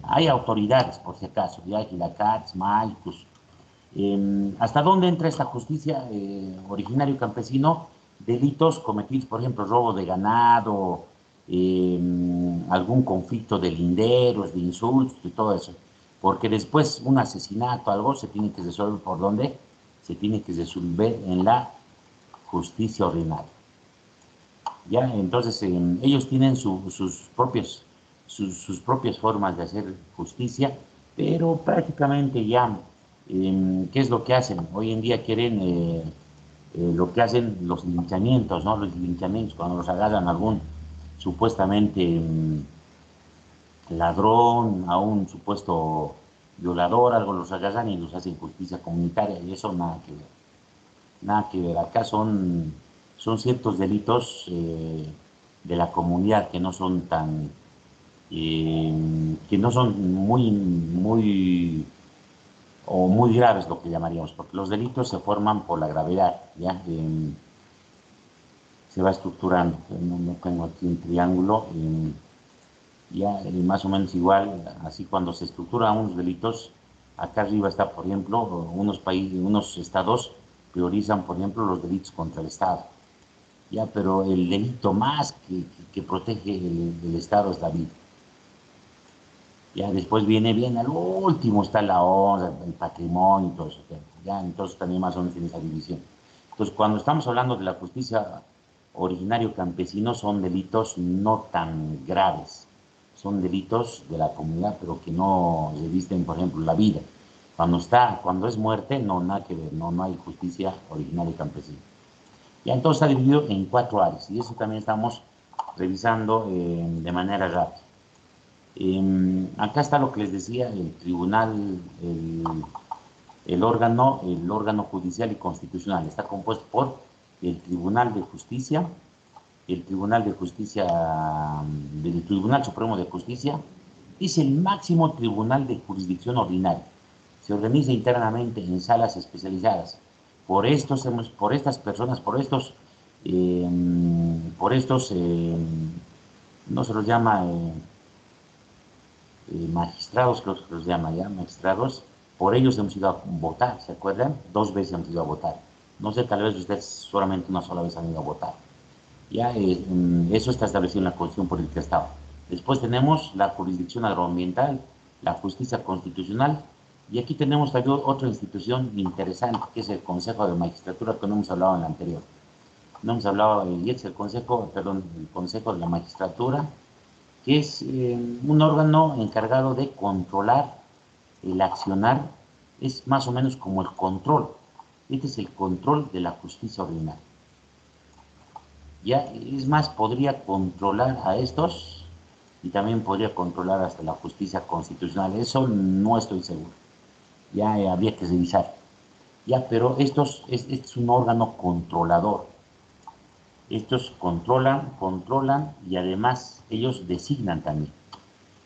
Hay autoridades, por si acaso, ya hay gilacatas, maicos. ¿Hasta dónde entra esta justicia originario campesino? Delitos cometidos, por ejemplo, robo de ganado, algún conflicto de linderos, de insultos y todo eso. Porque después un asesinato, algo se tiene que resolver por dónde? Se tiene que resolver en la justicia ordinaria. ¿Ya? Entonces, ellos tienen sus propias formas de hacer justicia, pero prácticamente ya, ¿qué es lo que hacen? Hoy en día quieren lo que hacen los linchamientos, ¿no? Los linchamientos, cuando los agarran algún supuestamente ladrón, a un supuesto violador, algo los agarran y los hacen justicia comunitaria, y eso nada que ver. Nada que ver, acá son ciertos delitos de la comunidad que no son que no son muy graves, lo que llamaríamos, porque los delitos se forman por la gravedad, ¿ya? Se va estructurando, no tengo aquí un triángulo, ya más o menos igual, así cuando se estructuran unos delitos, acá arriba está, por ejemplo, unos estados priorizan, por ejemplo, los delitos contra el Estado. Ya, pero el delito más que protege el Estado es la vida. Ya después viene bien, al último está la honra, el patrimonio y todo eso. Ya, entonces también más o menos tiene esa división. Entonces, cuando estamos hablando de la justicia originario campesino, son delitos no tan graves. Son delitos de la comunidad, pero que no revisten, por ejemplo, la vida. Cuando es muerte, no, nada que ver, no hay justicia originaria campesina. Ya entonces está dividido en 4 áreas y eso también estamos revisando de manera rápida. Acá está lo que les decía, el tribunal, el órgano judicial y constitucional. Está compuesto por el Tribunal de Justicia, el Tribunal de Justicia, del Tribunal Supremo de Justicia, es el máximo tribunal de jurisdicción ordinaria. Se organiza internamente en salas especializadas. Por estas personas, no se los llama magistrados, creo que se los llama ya, magistrados, por ellos hemos ido a votar, ¿se acuerdan? 2 veces hemos ido a votar. No sé, tal vez ustedes solamente una sola vez han ido a votar. Ya, eso está establecido en la Constitución por el que Estado. Después tenemos la jurisdicción agroambiental, la justicia constitucional, y aquí tenemos también otra institución interesante, que es el Consejo de Magistratura, que no hemos hablado en la anterior. No hemos hablado, y es el Consejo de la Magistratura, que es un órgano encargado de controlar el accionar, es más o menos como el control. Este es el control de la justicia ordinaria. Ya, es más, podría controlar a estos y también podría controlar hasta la justicia constitucional. Eso no estoy seguro. Ya habría que revisar. Ya, pero este es un órgano controlador. Estos controlan y además ellos designan también.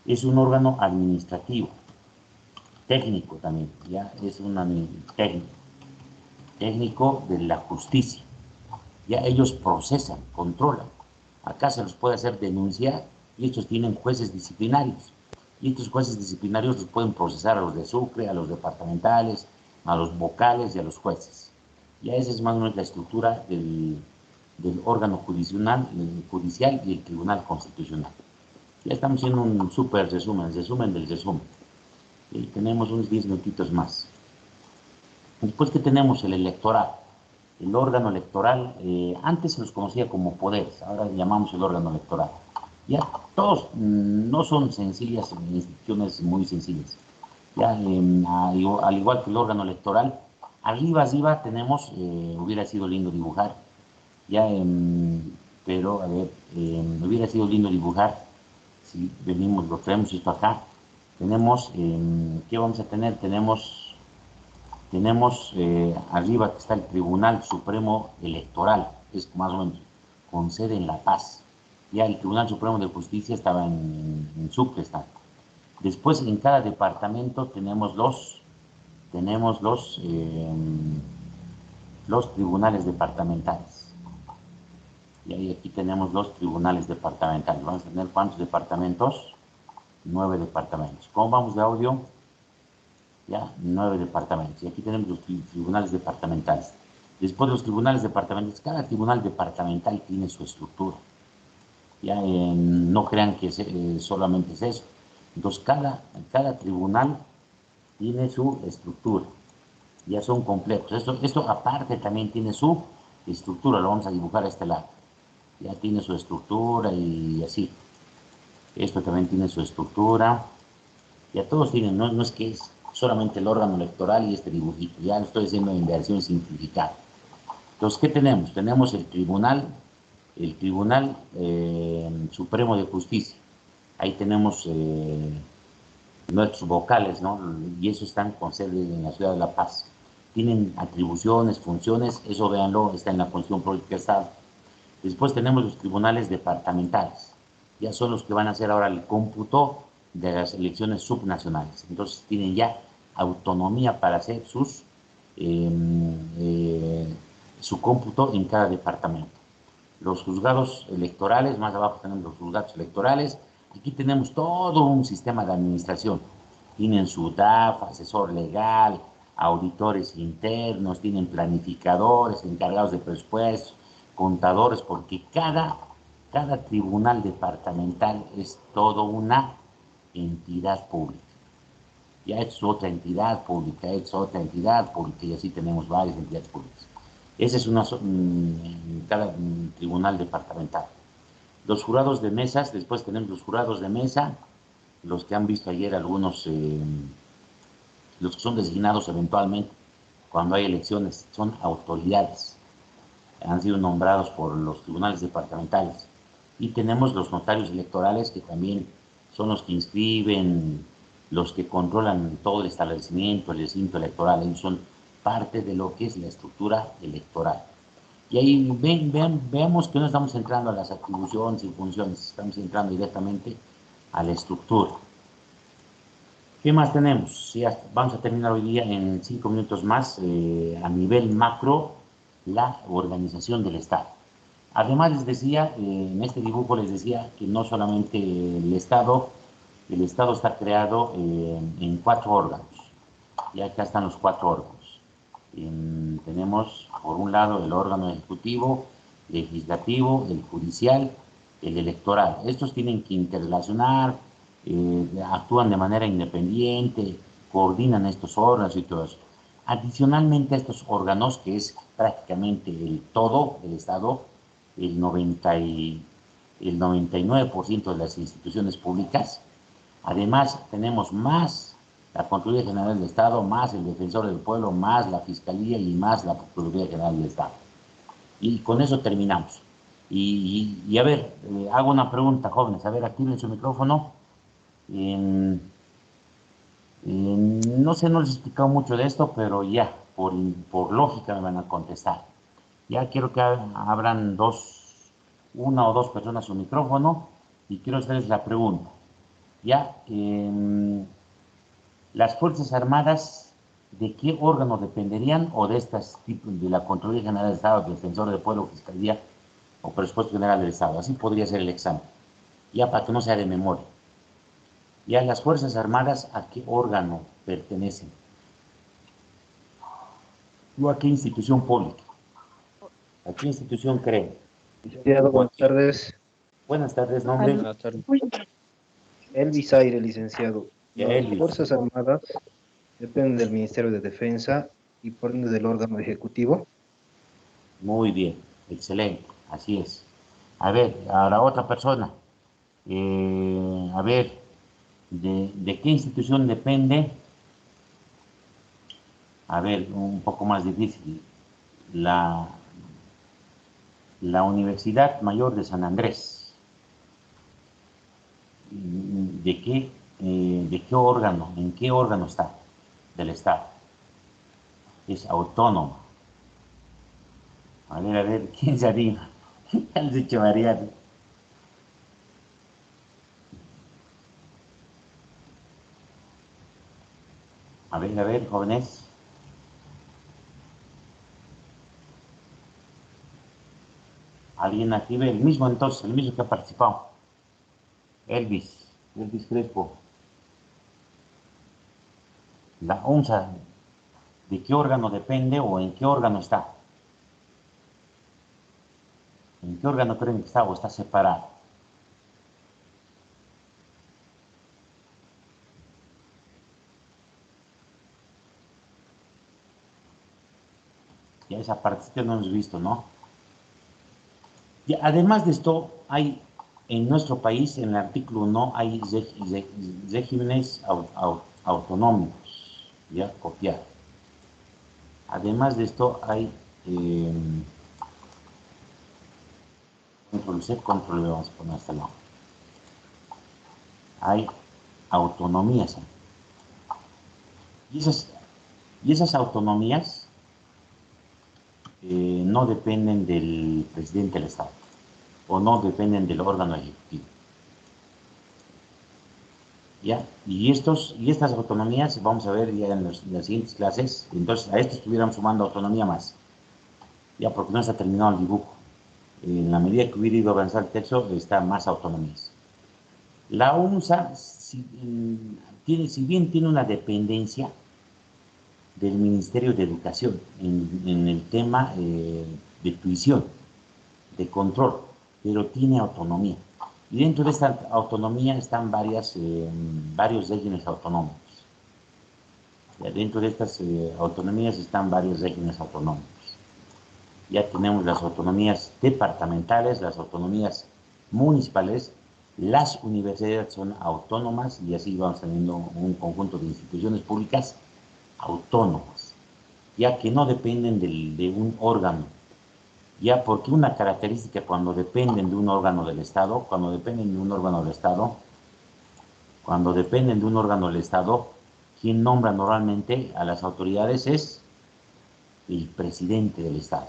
Es un órgano administrativo, técnico también, ya es un técnico de la justicia. Ya ellos procesan, controlan. Acá se los puede hacer denunciar y estos tienen jueces disciplinarios. Y estos jueces disciplinarios los pueden procesar a los de Sucre, a los departamentales, a los vocales y a los jueces. Ya esa es más o menos la estructura del órgano judicial y el Tribunal Constitucional. Ya estamos haciendo un súper resumen, el resumen del resumen. Y tenemos unos 10 minutitos más. Después que tenemos el electoral, el órgano electoral, antes se los conocía como poderes, ahora llamamos el órgano electoral. Ya todos no son sencillas, instituciones muy sencillas. Ya, al igual que el órgano electoral, arriba tenemos, hubiera sido lindo dibujar, Ya, pero, a ver, hubiera sido lindo dibujar, si venimos, lo traemos esto acá. Tenemos, ¿qué vamos a tener? Tenemos arriba que está el Tribunal Supremo Electoral, es más o menos, con sede en La Paz. Ya el Tribunal Supremo de Justicia estaba en Sucre, está. Después, en cada departamento tenemos los tribunales departamentales. Y ahí aquí tenemos los tribunales departamentales. Vamos a tener ¿cuántos departamentos? 9 departamentos. ¿Cómo vamos de audio? Ya, 9 departamentos. Y aquí tenemos los tribunales departamentales. Después los tribunales departamentales, cada tribunal departamental tiene su estructura. Ya, no crean que solamente es eso. Entonces, cada tribunal tiene su estructura. Ya son completos. Esto aparte también tiene su estructura. Lo vamos a dibujar a este lado. Ya tiene su estructura y así. Esto también tiene su estructura. Ya todos tienen, no es que es solamente el órgano electoral y este dibujito. Ya lo estoy haciendo en versión simplificada. Entonces, ¿qué tenemos? Tenemos el Tribunal Supremo de Justicia. Ahí tenemos nuestros vocales, ¿no? Y eso están con sede en la ciudad de La Paz. Tienen atribuciones, funciones, eso véanlo, está en la Constitución Política de Estado. Después tenemos los tribunales departamentales. Ya son los que van a hacer ahora el cómputo de las elecciones subnacionales. Entonces tienen ya autonomía para hacer eh, eh, su cómputo en cada departamento. Los juzgados electorales, más abajo tenemos los juzgados electorales. Aquí tenemos todo un sistema de administración. Tienen su DAF, asesor legal, auditores internos, tienen planificadores, encargados de presupuestos, contadores, porque cada tribunal departamental es toda una entidad pública. Ya es otra entidad pública, es otra entidad pública, y así tenemos varias entidades públicas. Ese es cada tribunal departamental. Los jurados de mesas, después tenemos los jurados de mesa, los que han visto ayer algunos, los que son designados eventualmente cuando hay elecciones, son autoridades, han sido nombrados por los tribunales departamentales. Y tenemos los notarios electorales, que también son los que inscriben, los que controlan todo el establecimiento, el recinto electoral. Ellos son parte de lo que es la estructura electoral. Y ahí veamos que no estamos entrando a las atribuciones y funciones, estamos entrando directamente a la estructura. ¿Qué más tenemos? Ya vamos a terminar hoy día en 5 minutos más, a nivel macro, la organización del Estado. Además les decía, en este dibujo les decía que no solamente el Estado está creado en 4 órganos. Y acá están los 4 órganos. Tenemos por un lado el órgano ejecutivo, legislativo, el judicial, el electoral. Estos tienen que interrelacionar, actúan de manera independiente, coordinan estos órganos y todo eso. Adicionalmente a estos órganos, que es prácticamente el todo del Estado, el 99% de las instituciones públicas. Además, tenemos más la Contraloría General del Estado, más el Defensor del Pueblo, más la Fiscalía y más la Procuraduría General del Estado. Y con eso terminamos. A ver, hago una pregunta, jóvenes. A ver, activen su micrófono. No sé, no les he explicado mucho de esto, pero ya, por lógica me van a contestar. Ya quiero que abran una o dos personas su micrófono y quiero hacerles la pregunta. Ya, las Fuerzas Armadas, ¿de qué órgano dependerían? O de estas tipos, de la Contraloría General del Estado, Defensor del Pueblo, Fiscalía o Presupuesto General del Estado. Así podría ser el examen. Ya para que no sea de memoria. Ya las Fuerzas Armadas, ¿a qué órgano pertenecen? ¿O a qué institución pública? ¿A qué institución creen? Licenciado, buenas tardes. Buenas tardes, nombre. Buenas tardes. Elvis Aire, licenciado. Ya, Las Elvis. Fuerzas Armadas dependen del Ministerio de Defensa y por ende del órgano ejecutivo. Muy bien, excelente, así es. A ver, ahora otra persona. A ver, ¿de qué institución depende? A ver, un poco más difícil. La, la Universidad Mayor de San Andrés. ¿De qué órgano, en qué órgano está del Estado? Es autónoma. A ver, ¿quién se anima? Ya les he dicho Mariano. A ver, jóvenes. ¿Alguien aquí ve? El mismo entonces, el mismo que ha participado. Elvis Crespo. La ONSA, ¿de qué órgano depende o en qué órgano está? ¿En qué órgano creen que está o está separado? Ya esa parte que no hemos visto, ¿no? Y además de esto, hay en nuestro país, en el artículo 1, hay regímenes autonómicos, ya copiar. Además de esto, hay eh, control C, control V, vamos a poner hasta luego. Hay autonomías. Y esas autonomías no dependen del presidente del Estado o no dependen del órgano ejecutivo. ¿Ya? Y estas autonomías, vamos a ver ya en las siguientes clases, entonces a esto estuviéramos sumando autonomía más, ya porque no está terminado el dibujo. En la medida que hubiera ido avanzar el texto, está más autonomías. La UNSA, si bien tiene una dependencia del Ministerio de Educación en el tema de tuición, de control, pero tiene autonomía. Y dentro de esta autonomía están varios regímenes autonómicos. Dentro de estas autonomías están varios regímenes autonómicos. Ya tenemos las autonomías departamentales, las autonomías municipales, las universidades son autónomas y así vamos teniendo un conjunto de instituciones públicas autónomas, ya que no dependen de un órgano. Ya porque una característica cuando dependen de un órgano del Estado, cuando dependen de un órgano del Estado, quien nombra normalmente a las autoridades es el presidente del Estado.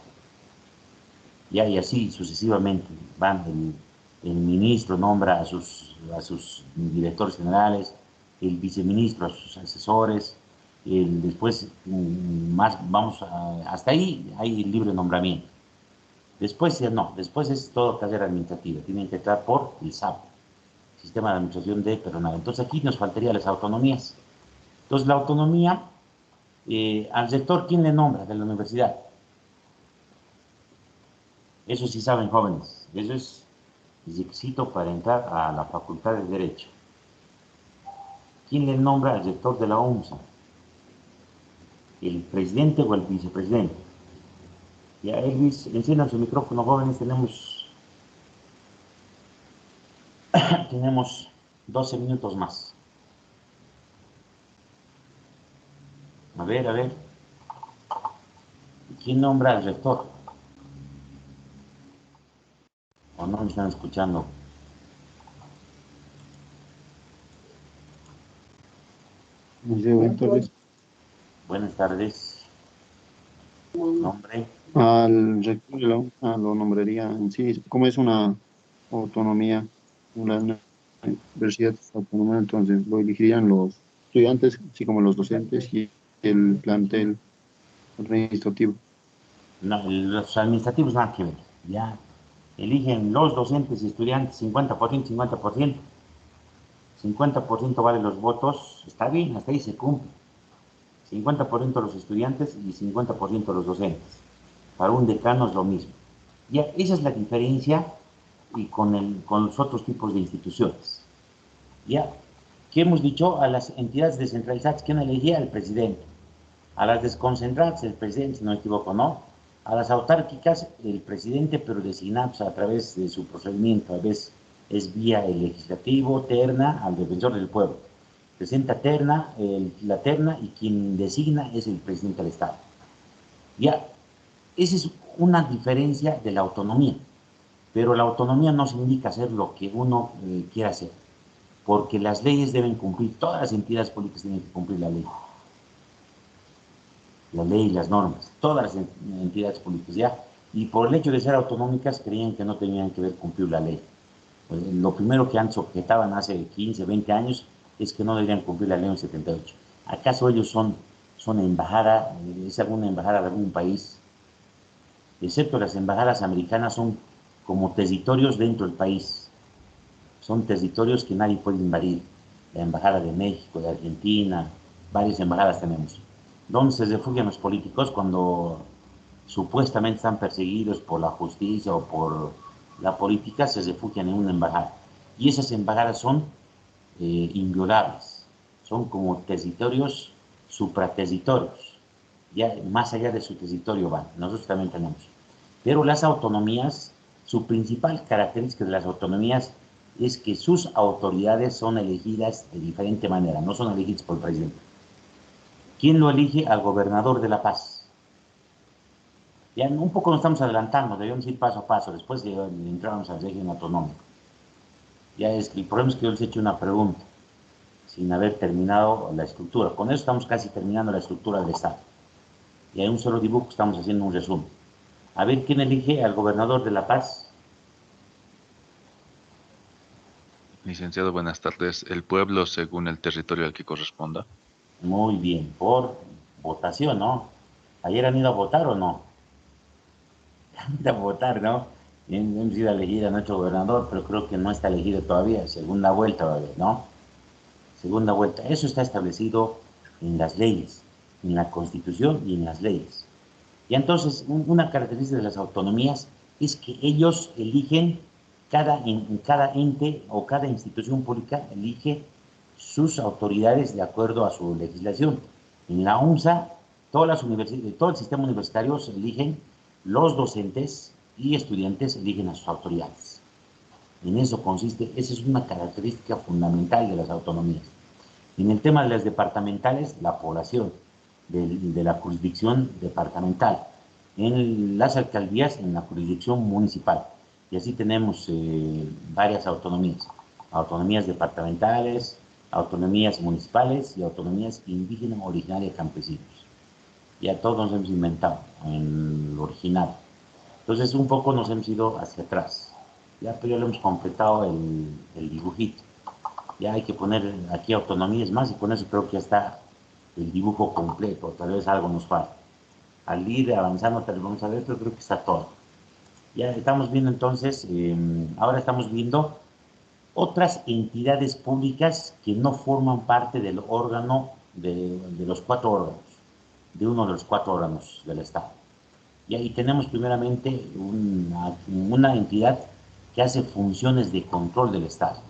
Ya, y así sucesivamente van, el ministro nombra a sus directores generales, el viceministro a sus asesores, después más, hasta ahí hay libre nombramiento. Después no, después es todo carrera administrativa, tienen que entrar por el SAP, Sistema de Administración de Personal. Entonces aquí nos faltaría las autonomías. Entonces la autonomía, al rector, ¿quién le nombra de la universidad? Eso sí saben, jóvenes, eso es requisito para entrar a la Facultad de Derecho. ¿Quién le nombra al rector de la UNSA? ¿El presidente o el vicepresidente? Ya, Elvis, enciendan su micrófono, jóvenes, tenemos 12 minutos más. A ver, ¿quién nombra al rector? ¿O no me están escuchando? Entonces, Buenas tardes. ¿Nombre? al rector lo nombraría en sí, como es una autonomía, una universidad autónoma, entonces lo elegirían los estudiantes, así como los docentes y el plantel administrativo. No, los administrativos nada que ver. Ya eligen los docentes y estudiantes 50%, 50%. 50% vale los votos, está bien, hasta ahí se cumple. 50% los estudiantes y 50% los docentes. Para un decano es lo mismo. Ya, esa es la diferencia y con los otros tipos de instituciones. Ya, ¿qué hemos dicho? A las entidades descentralizadas, ¿quién elegía? El presidente. A las desconcentradas, el presidente, si no me equivoco, ¿no? A las autárquicas, el presidente, pero designados a través de su procedimiento, a veces es vía el legislativo, terna, al defensor del pueblo. Presenta terna, la terna, y quien designa es el presidente del Estado. Ya, ese es una diferencia de la autonomía, pero la autonomía no significa hacer lo que uno quiera hacer, porque las leyes deben cumplir, todas las entidades políticas tienen que cumplir la ley y las normas, todas las entidades políticas, ¿ya? Y por el hecho de ser autonómicas creían que no tenían que ver cumplir la ley. Pues, lo primero que antes objetaban hace 15, 20 años es que no deberían cumplir la ley en 78. ¿Acaso ellos son embajada, es alguna embajada de algún país? Excepto las embajadas americanas son como territorios dentro del país, son territorios que nadie puede invadir. La embajada de México, de Argentina, varias embajadas tenemos. ¿Dónde se refugian los políticos cuando supuestamente están perseguidos por la justicia o por la política? Se refugian en una embajada. Y esas embajadas son inviolables, son como territorios supraterritorios, ya más allá de su territorio van, nosotros también tenemos. Pero las autonomías, su principal característica de las autonomías es que sus autoridades son elegidas de diferente manera, no son elegidas por el presidente. ¿Quién lo elige? Al gobernador de La Paz. Ya un poco nos estamos adelantando, debemos ir paso a paso, después entramos al régimen autonómico. Ya es que el problema es que yo les he hecho una pregunta sin haber terminado la estructura. Con eso estamos casi terminando la estructura del Estado. Y hay un solo dibujo, estamos haciendo un resumen. A ver, ¿quién elige al gobernador de La Paz? Licenciado, buenas tardes. El pueblo según el territorio al que corresponda. Muy bien, por votación, ¿no? ¿Ayer han ido a votar o no? Han ido a votar, ¿no? Hemos ido a elegir a nuestro gobernador, pero creo que no está elegido todavía, segunda vuelta todavía, ¿no? Segunda vuelta. Eso está establecido en las leyes, en la Constitución y en las leyes. Y entonces, una característica de las autonomías es que ellos eligen, cada ente o cada institución pública elige sus autoridades de acuerdo a su legislación. En la UNSA, todo el sistema universitario se eligen, los docentes y estudiantes eligen a sus autoridades. En eso consiste, esa es una característica fundamental de las autonomías. En el tema de las departamentales, la población de la jurisdicción departamental. En las alcaldías, en la jurisdicción municipal. Y así tenemos varias autonomías. Autonomías departamentales, autonomías municipales y autonomías indígenas, originarias, campesinos. Ya todos nos hemos inventado en lo original. Entonces un poco nos hemos ido hacia atrás. Ya, pero ya lo hemos completado el dibujito. Ya hay que poner aquí autonomías más y con eso creo que ya está el dibujo completo, tal vez algo nos falta. Al ir avanzando, tal vez vamos a ver, pero creo que está todo. Ya estamos viendo entonces, ahora estamos viendo otras entidades públicas que no forman parte del órgano, de los 4 órganos, de uno de los 4 órganos del Estado. Y ahí tenemos primeramente una entidad que hace funciones de control del Estado.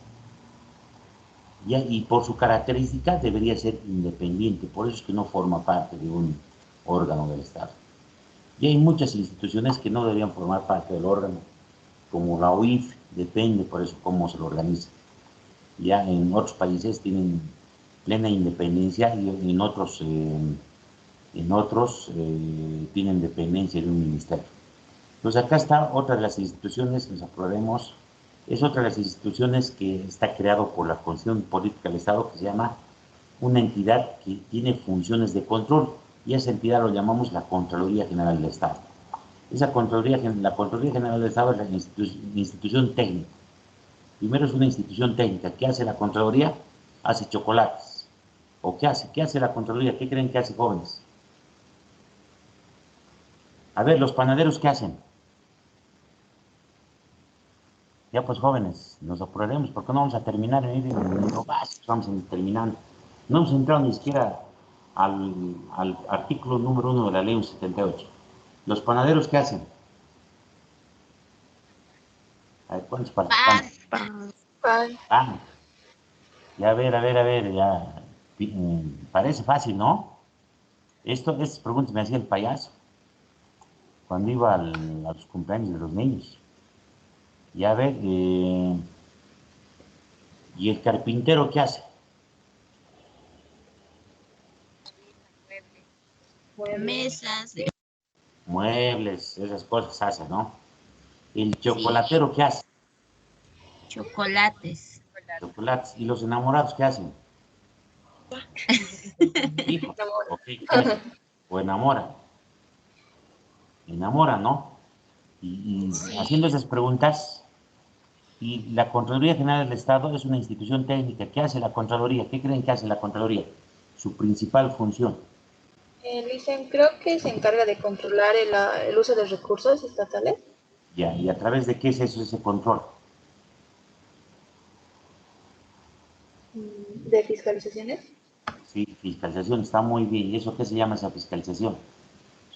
Y por su característica debería ser independiente, por eso es que no forma parte de un órgano del Estado. Y hay muchas instituciones que no deberían formar parte del órgano, como la OIF, depende por eso cómo se lo organiza. Ya en otros países tienen plena independencia y en otros tienen dependencia de un ministerio. Entonces acá está otra de las instituciones, nos aprobaremos, es otra de las instituciones que está creado por la Constitución Política del Estado, que se llama una entidad que tiene funciones de control, y esa entidad lo llamamos la Contraloría General del Estado. La Contraloría General del Estado es la institución técnica. Primero es una institución técnica. ¿Qué hace la Contraloría? Hace chocolates. ¿O qué hace? ¿Qué hace la Contraloría? ¿Qué creen que hace, jóvenes? A ver, los panaderos, ¿qué hacen? Ya pues, jóvenes, nos apuraremos porque no vamos a terminar en lo básico, vamos terminando. No hemos entrado ni siquiera al artículo número 1 de la ley 78. ¿Los panaderos qué hacen? A ver, ¿cuántos participantes? Pan. Ah, ya a ver, ya. Parece fácil, ¿no? Estas preguntas me hacía el payaso cuando iba a los cumpleaños de los niños. Ya a ver, ¿y el carpintero qué hace? Mesas. muebles, esas cosas hacen, ¿no? El Sí, chocolatero, ¿qué hace? chocolates. Chocolates. ¿Y los enamorados qué hacen? Hijos. Ok, ¿qué hacen? O enamoran. Enamoran, ¿no? Y haciendo esas preguntas, y la Contraloría General del Estado es una institución técnica. ¿Qué hace la Contraloría? ¿Qué creen que hace la Contraloría? Su principal función. Dicen, creo que se encarga de controlar el uso de recursos estatales, Ya, ¿y a través de qué es eso, ese control? de fiscalizaciones. Sí, fiscalización, está muy bien. ¿Y eso qué se llama esa fiscalización?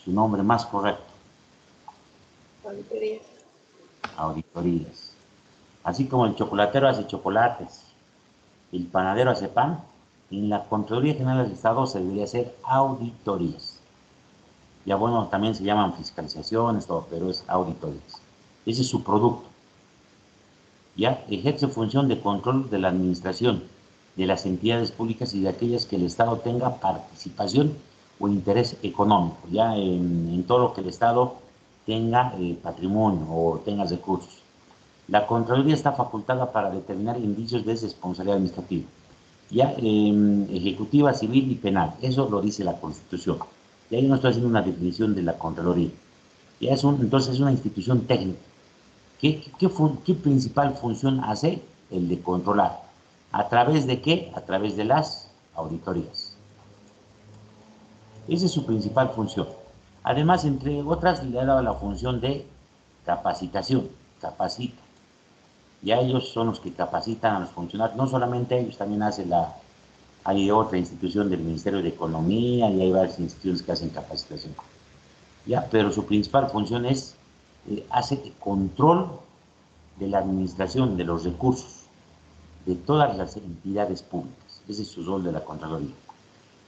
Su nombre más correcto, Auditorías. auditorías. Así como el chocolatero hace chocolates, el panadero hace pan, en la Contraloría General del Estado se debería hacer auditorías. Ya bueno, también se llaman fiscalizaciones, todo, pero es auditorías. Ese es su producto. Ya ejerce función de control de la administración de las entidades públicas y de aquellas que el Estado tenga participación o interés económico, ya en todo lo que el Estado tenga patrimonio o tenga recursos. La Contraloría está facultada para determinar indicios de responsabilidad administrativa, ya ejecutiva, civil y penal. Eso lo dice la Constitución. Y ahí no estoy haciendo una definición de la Contraloría. Ya entonces es una institución técnica. ¿Qué principal función hace? El de controlar. ¿A través de qué? A través de las auditorías. Esa es su principal función. Además, entre otras, le ha dado la función de capacitación. Capacita. Ya ellos son los que capacitan a los funcionarios. No solamente ellos, también hay otra institución del Ministerio de Economía y hay varias instituciones que hacen capacitación. Ya, pero su principal función es hace control de la administración de los recursos de todas las entidades públicas. Ese es su rol de la Contraloría.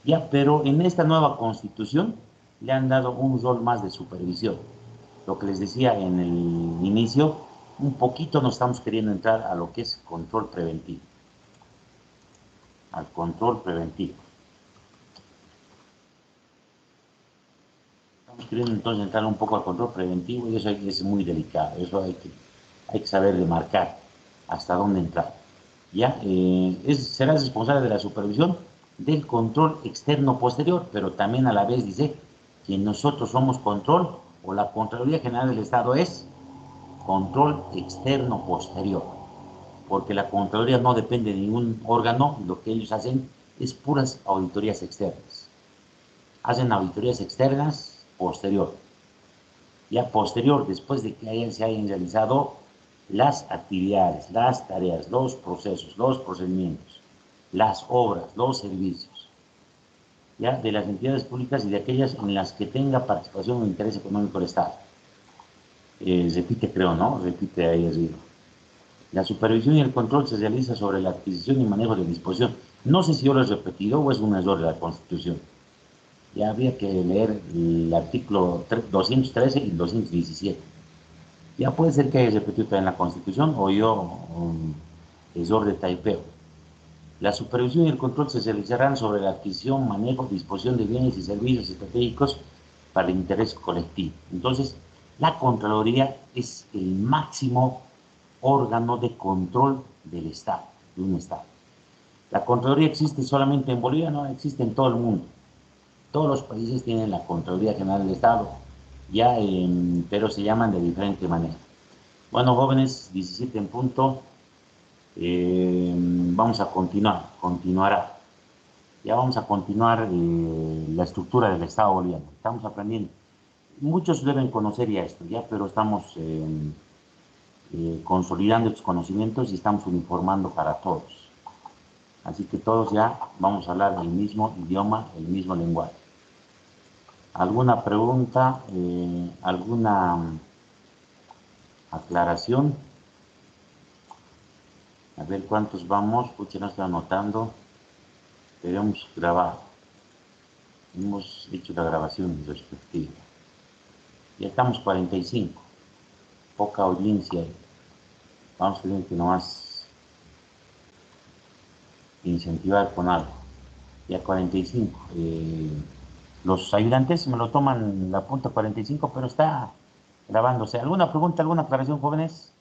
Ya, pero en esta nueva Constitución le han dado un rol más de supervisión. Lo que les decía en el inicio, un poquito nos estamos queriendo entrar a lo que es control preventivo. Al control preventivo. Estamos queriendo entonces entrar un poco al control preventivo y eso es muy delicado. Eso hay que saber demarcar hasta dónde entrar. ¿Ya? Será responsable de la supervisión del control externo posterior, pero también a la vez dice que nosotros somos control, o la Contraloría General del Estado es control externo posterior, porque la Contraloría no depende de ningún órgano, lo que ellos hacen es puras auditorías externas. Hacen auditorías externas posterior. Ya posterior, después de que se hayan realizado las actividades, las tareas, los procesos, los procedimientos, las obras, los servicios, ya de las entidades públicas y de aquellas en las que tenga participación o interés económico el Estado. Repite, creo, ¿no? Repite ahí arriba. La supervisión y el control se realiza sobre la adquisición y manejo de disposición. No sé si yo lo he repetido o es un error de la Constitución. Ya habría que leer el artículo 213 y 217. Ya puede ser que haya repetido también la Constitución o yo error de taipeo. La supervisión y el control se realizarán sobre la adquisición, manejo, disposición de bienes y servicios estratégicos para el interés colectivo. Entonces, la Contraloría es el máximo órgano de control del Estado, de un Estado. La Contraloría existe solamente en Bolivia, no existe en todo el mundo. Todos los países tienen la Contraloría General del Estado, ya, pero se llaman de diferente manera. Bueno, jóvenes, 17 en punto. Vamos a continuará. Ya vamos a continuar la estructura del Estado boliviano. Estamos aprendiendo. Muchos deben conocer ya esto, ya, pero estamos consolidando estos conocimientos y estamos uniformando para todos. Así que todos ya vamos a hablar el mismo idioma, el mismo lenguaje. ¿Alguna pregunta? ¿Alguna aclaración? A ver cuántos vamos, porque no estoy anotando. Debemos grabar. Hemos hecho la grabación respectiva. Ya estamos 45. Poca audiencia. Vamos a tener que nomás incentivar con algo. Ya 45. Los ayudantes me lo toman la punta 45, pero está grabándose. ¿Alguna pregunta, alguna aclaración, jóvenes?